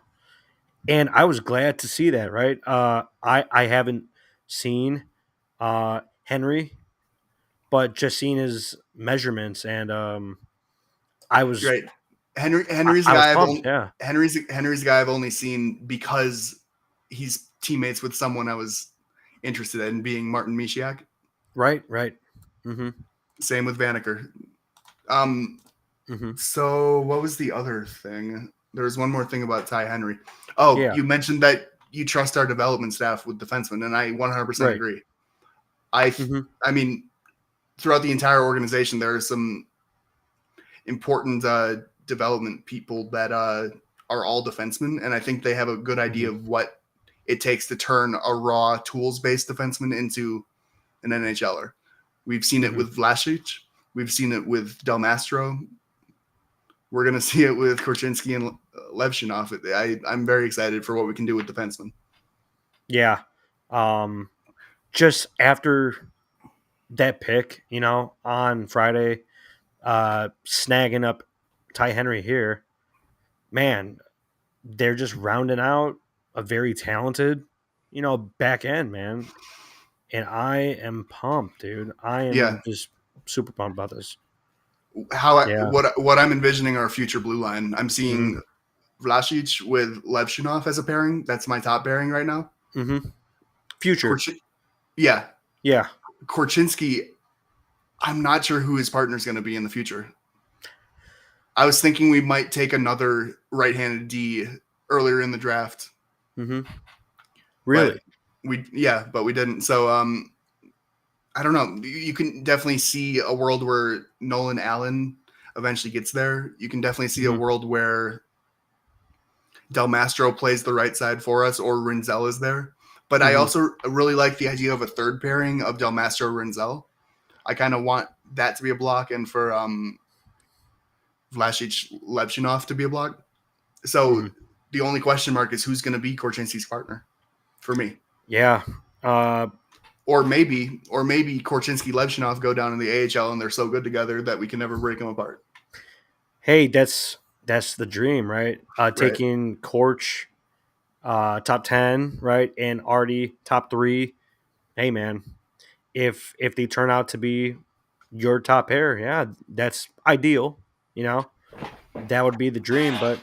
And I was glad to see that, right? I haven't seen Henry, but just seen his measurements, and I was Right. Henry's the I was guy pumped. Yeah. Henry's the guy I've only seen because he's teammates with someone I was interested in, being Martin Mishiak. Right. Right. Mm-hmm. Same with Vanaker. Um, Mm-hmm. so what was the other thing? There was one more thing about Ty Henry. Oh, Yeah. you mentioned that you trust our development staff with defensemen, and I 100% Right. agree. I Mm-hmm. I mean, throughout the entire organization, there are some important development people that are all defensemen, and I think they have a good idea Mm-hmm. of what it takes to turn a raw tools-based defenseman into an NHLer. We've seen it Mm-hmm. with Vlasic. We've seen it with Del Mastro. We're going to see it with Korchinski and Levshinov. I'm very excited for what we can do with defensemen. Yeah. Just after that pick, on Friday, snagging up Ty Henry here, man, they're just rounding out a very talented, back end, man. And I am pumped, dude. I Yeah, am just super pumped about this. Yeah. what I'm envisioning our future blue line. I'm Mm-hmm. seeing Vlasic with Levshinov as a pairing. That's my top pairing right now. Mm-hmm. Future. Yeah, Yeah. Korchinski. I'm not sure who his partner is going to be in the future. I was thinking we might take another right-handed D earlier in the draft, Mm-hmm. but Really. but we didn't. So I don't know. You can definitely see a world where Nolan Allen eventually gets there. You can definitely see a Mm-hmm. world where Del Mastro plays the right side for us, or Rinzel is there. But I Mm-hmm. also really like the idea of a third pairing of Del Mastro Rinzel. I kind of want that to be a block, and for Vlasic Levshinov to be a block. So Mm-hmm. the only question mark is who's going to be Korchinski's partner for me. Yeah. Uh, Or maybe Korchinski Levshinov go down in the AHL and they're so good together that we can never break them apart. hey, that's the dream, right? Right. Taking Korch top 10, right? And Artie top 3. Hey, man, if they turn out to be your top pair, yeah, that's ideal. That would be the dream, but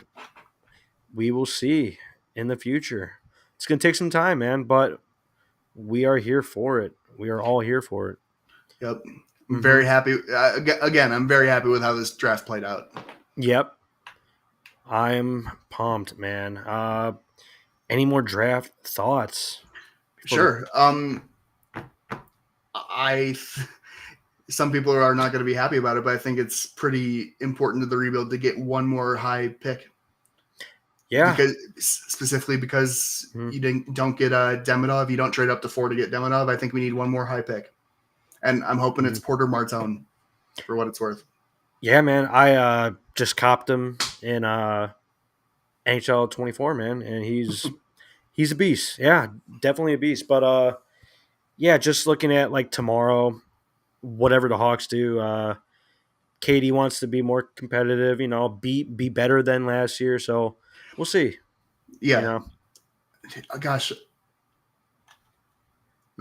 we will see in the future. It's going to take some time, man, but we are here for it. We are all here for it. Yep. I'm Mm-hmm. very happy. Again, I'm very happy with how this draft played out. Yep. I'm pumped, man. Any more draft thoughts? Sure. I some people are not going to be happy about it, but I think it's pretty important to the rebuild to get one more high pick. Yeah. Specifically because Mhm. you don't get Demidov, you don't trade up to 4 to get Demidov. I think we need one more high pick, and I'm hoping it's Porter Martone for what it's worth. Yeah, man. I just copped him in NHL 24, man, and he's a beast. Yeah, definitely a beast. But yeah, just looking at like tomorrow, whatever the Hawks do, Katie wants to be more competitive. Be better than last year. So we'll see. Yeah, gosh, I'm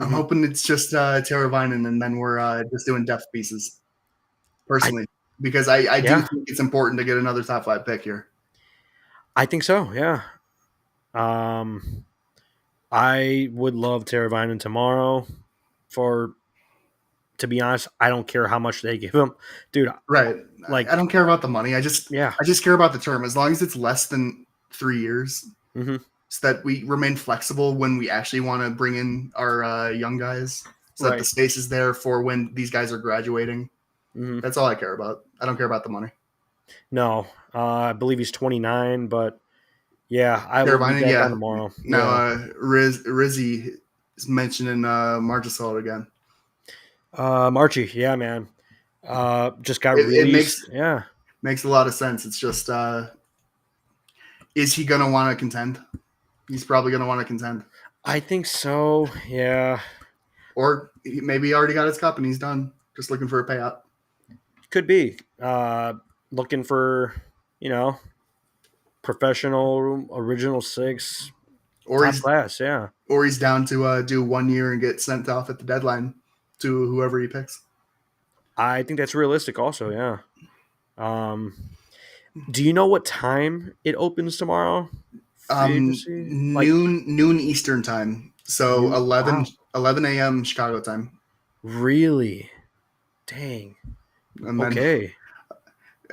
Mm-hmm. hoping it's just Taylor Vinen, and then we're just doing depth pieces. I Personally, because I do yeah, think it's important to get another top 5 pick here. I think so. Yeah. I would love Teravainen tomorrow. For To be honest, I don't care how much they give him, dude. Right. Like, I don't care about the money. yeah. I just care about the term. As long as it's less than 3 years, Mm-hmm. so that we remain flexible when we actually want to bring in our young guys, so that the Right. space is there for when these guys are graduating. Mm-hmm. That's all I care about. I don't care about the money. No, I believe he's 29, but yeah, I will be Carabiner, back on yeah. tomorrow. Now, Yeah. Rizzy is mentioning Marchessault again. Marchie, yeah, man. Just got It released. Yeah. makes a lot of sense. It's just, is he going to want to contend? He's probably going to want to contend. I think so. Yeah. Or maybe he already got his cup and he's done, just looking for a payout. Could be looking for, you know, professional original six, Or top he's class. Yeah, or he's down to do 1 year and get sent off at the deadline to whoever he picks. I think that's realistic. Also, yeah. Do you know what time it opens tomorrow? Free agency, like Noon Eastern time. So noon. Wow, 11 a.m. Chicago time. really? Dang. And then Okay,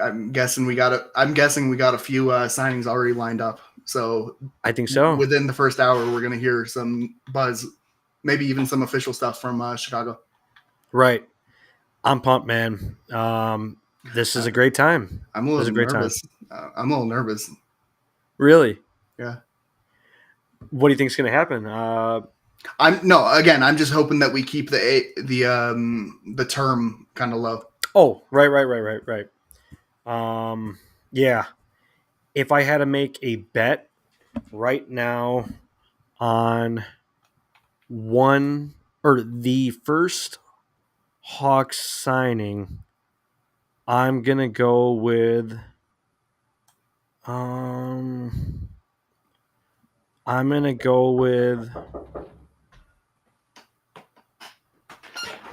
I'm guessing we got a few signings already lined up. So I think so. within the first hour, we're gonna hear some buzz, maybe even some official stuff from Chicago. Right. I'm pumped, man. This is Uh, a great time. I'm a This is a little great time. nervous. I'm a little nervous. Really. Yeah. What do you think is going to happen? I'm just hoping that we keep the term kind of low. Oh, right. Yeah. If I had to make a bet right now on one or the first Hawks signing, I'm gonna go with um I'm gonna go with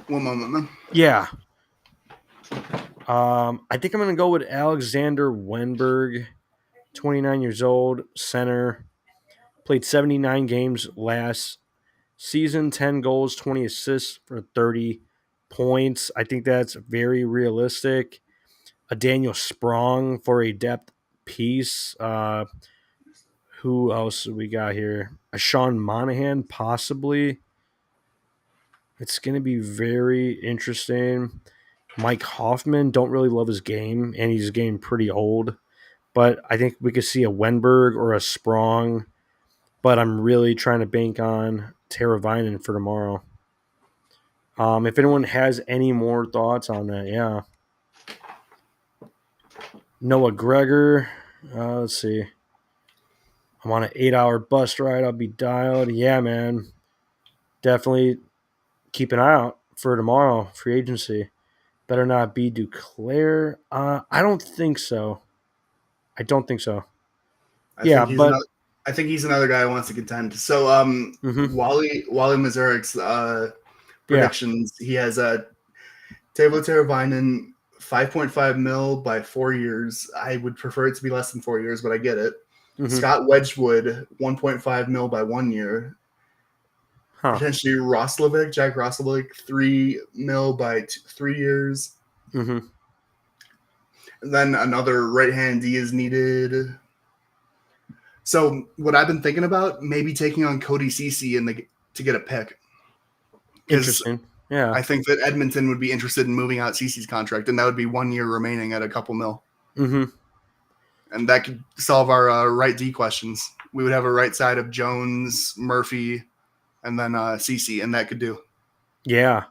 One moment, man. yeah. I think I'm gonna go with Alexander Wenberg, 29 years old, center, played 79 games last season, 10 goals, 20 assists for 30 points. I think that's very realistic. A Daniel Sprong for a depth piece. Who else we got here? A Sean Monahan, possibly. It's going to be very interesting. Mike Hoffman, don't really love his game, and he's getting pretty old. But I think we could see a Wenberg or a Sprong. But I'm really trying to bank on Teravainen for tomorrow. If anyone has any more thoughts on that, yeah. Noah Gregor, let's see. I'm on an 8-hour bus ride. I'll be dialed. Yeah, man. Definitely keep an eye out for tomorrow, free agency. Better not be Duclair. I don't think so. I don't think so. I Yeah, think he's but another. I think he's another guy who wants to contend. So, mhm, Wally Mazurik's yeah. predictions. He has a Teuvo Teravainen 5.5 mil by 4 years. I would prefer it to be less than 4 years, but I get it. Hmm. Scott Wedgwood 1.5 mil by 1 year. Huh. Potentially Jack Roslovic 3 mil by 3 years. Hmm. And then another right hand D is needed. So what I've been thinking about, maybe taking on Cody Ceci to get a pick, because Interesting. Yeah. I think that Edmonton would be interested in moving out Ceci's contract, and that would be 1 year remaining at a couple mil, Hmm. and that could solve our right D questions. We would have a right side of Jones, Murphy, and then Ceci, and that could do. Yeah.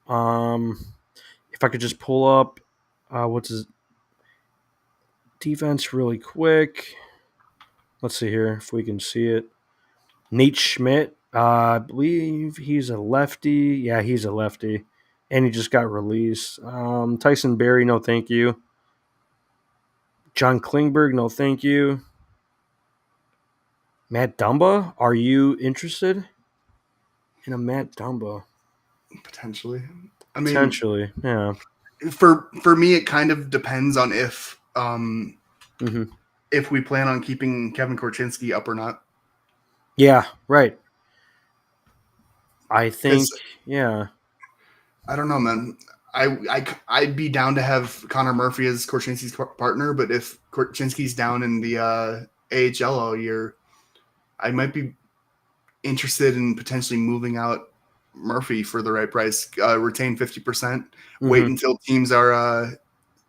If I could just pull up what's his defense really quick. Let's see here if we can see it. Nate Schmidt, I believe he's a lefty. Yeah, he's a lefty. And he just got released. Tyson Berry, no thank you. John Klingberg, no thank you. Matt Dumba, are you interested in a Matt Dumba? Potentially. I mean, Potentially, yeah. for me, it kind of depends on Hmm. if we plan on keeping Kevin Korchinski up or not. Yeah, right. I think, Because yeah. I don't know, man. I'd be down to have Connor Murphy as Korchinski's partner, but if Korchinski's down in the AHL all year, I might be interested in potentially moving out Murphy for the right price. Retain 50%. Wait Hmm. until teams are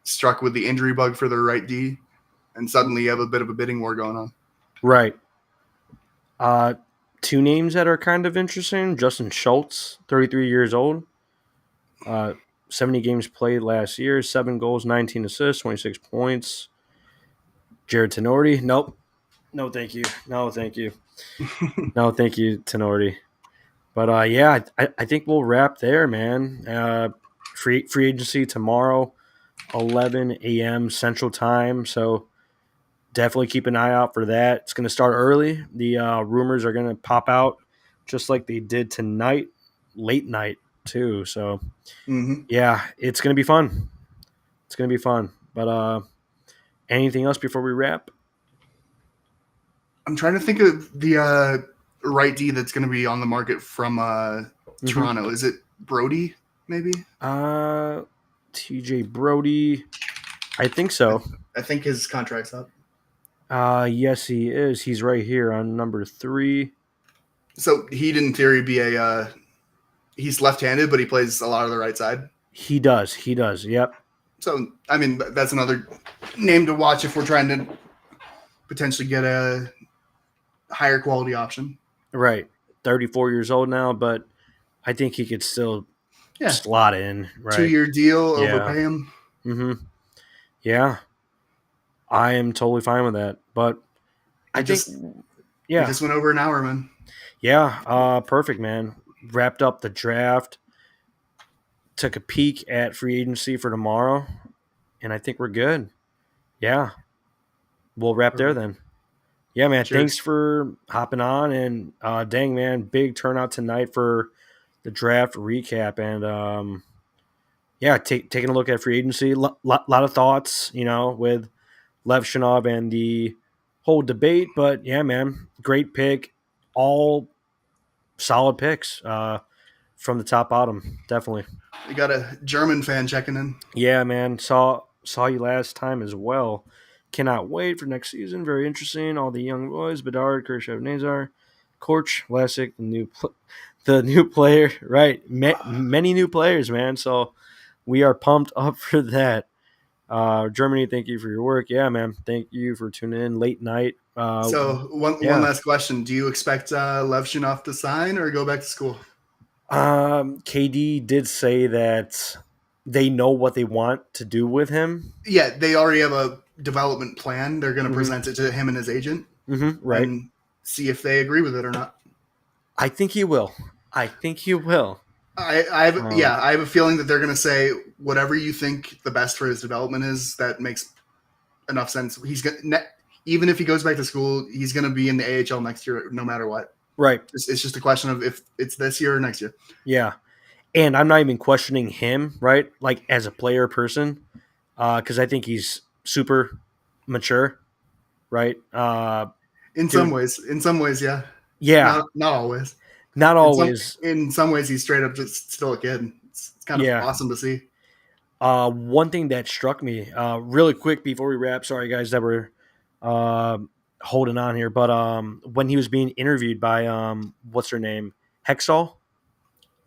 struck with the injury bug for their right D, and suddenly you have a bit of a bidding war going on. Right. Uh, Two names that are kind of interesting. Justin Schultz, 33 years old. Uh, 70 games played last year, 7 goals, 19 assists, 26 points. Jared Tenorti, nope. No, thank you. No, thank you. No, thank you, Tenorti. But yeah, I think we'll wrap there, man. Free agency tomorrow, 11 a.m. Central Time. So definitely keep an eye out for that. It's going to start early. The rumors are going to pop out just like they did tonight, late night too. So Hmm. yeah, it's going to be fun. It's going to be fun. But anything else before we wrap? I'm trying to think of the right D that's going to be on the market from Mm-hmm. Toronto. Is it Brody? Maybe. Uh, TJ Brody. I think I, so. I think his contract's up. Yes, he is. He's right here on number 3. So he'd in theory be a he's left-handed, but he plays a lot of the right side. He does. He does. Yep. So I mean that's another name to watch if we're trying to potentially get a higher quality option. Right. 34 years old now, but I think he could still Yeah, slot in. Right. 2-year deal, Yeah. overpay him. Mm-hmm. Yeah. I am totally fine with that. But We I think, just we yeah. just went over an hour, man. Yeah. Perfect, man. Wrapped up the draft. Took a peek at free agency for tomorrow. And I think we're good. Yeah. We'll wrap there Perfect. then. Yeah, man. Thanks Cheers. for hopping on. And dang, man, big turnout tonight for the draft recap. And yeah, taking a look at free agency. Lot of thoughts, with Levshinov and the whole debate. But yeah, man, great pick. All solid picks from the top bottom. Definitely. We got a German fan checking in. Yeah, man. Saw you last time as well. Cannot wait for next season. Very interesting. All the young boys: Bedard, Khrushchev, Nazar, Korch, Vlasic, the new player. Right, many new players, man. So we are pumped up for that. Germany, thank you for your work. Yeah, man. Thank you for tuning in late night. So one Yeah. last question: do you expect Levshinov to sign or go back to school? KD did say that they know what they want to do with him. Yeah, they already have a development plan. They're going to Mm-hmm. present it to him and his agent Mm-hmm. Right. and see if they agree with it or not. I think he will. I think he will. Um, I have a feeling that they're going to say whatever you think the best for his development is. That makes enough sense. Even if he goes back to school, he's going to be in the AHL next year, no matter what. right. It's just a question of if it's this year or next year. Yeah. And I'm not even questioning him, right? Like as a player person, because I think he's super mature, right? Dude, In some ways, yeah. yeah, Not always. not always. In some ways, he's straight up just still a kid. It's kind of Yeah. awesome to see. One thing that struck me really quick before we wrap. Sorry, guys, that we're uh, holding on here, but when he was being interviewed by what's her name, Hexall,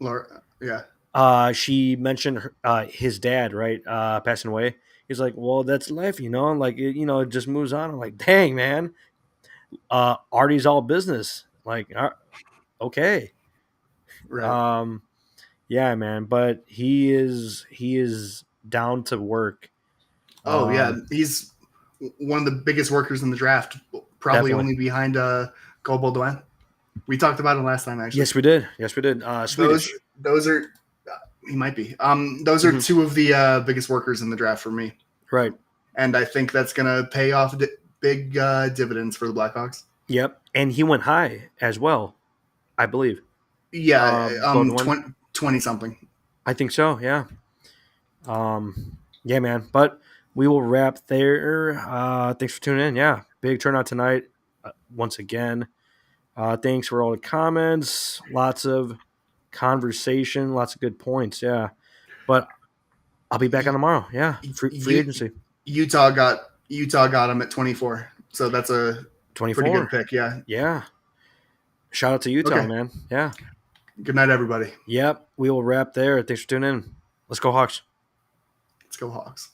Laura, yeah. she mentioned his dad, right, passing away. He's like, well, that's life, like it just moves on. I'm like, dang, man, Artie's all business. Like, okay, Right. um, yeah, man, but he is down to work. Oh yeah, Um, he's one of the biggest workers in the draft, probably definitely. only behind Cole Baudouin. We talked about it last time, actually. Yes, we did. Yes, we did. Those Swedish. those are he might be. Those are Hmm. two of the biggest workers in the draft for me, Right. and I think that's gonna pay off big dividends for the Blackhawks. Yep. And he went high as well, I believe. Yeah, Both one. 20 something. I think so. Yeah. Yeah, man. But we will wrap there. Thanks for tuning in. Yeah, big turnout tonight. Once again. Thanks for all the comments. Lots of conversation. Lots of good points. Yeah. But I'll be back on tomorrow. Yeah. Free You, agency. Utah got him at 24, so that's a pretty good 24. pick. Yeah. Yeah. Shout out to Utah, Okay. man. Yeah. Good night, everybody. Yep. We will wrap there. Thanks for tuning in. Let's go, Hawks. Let's go Hawks.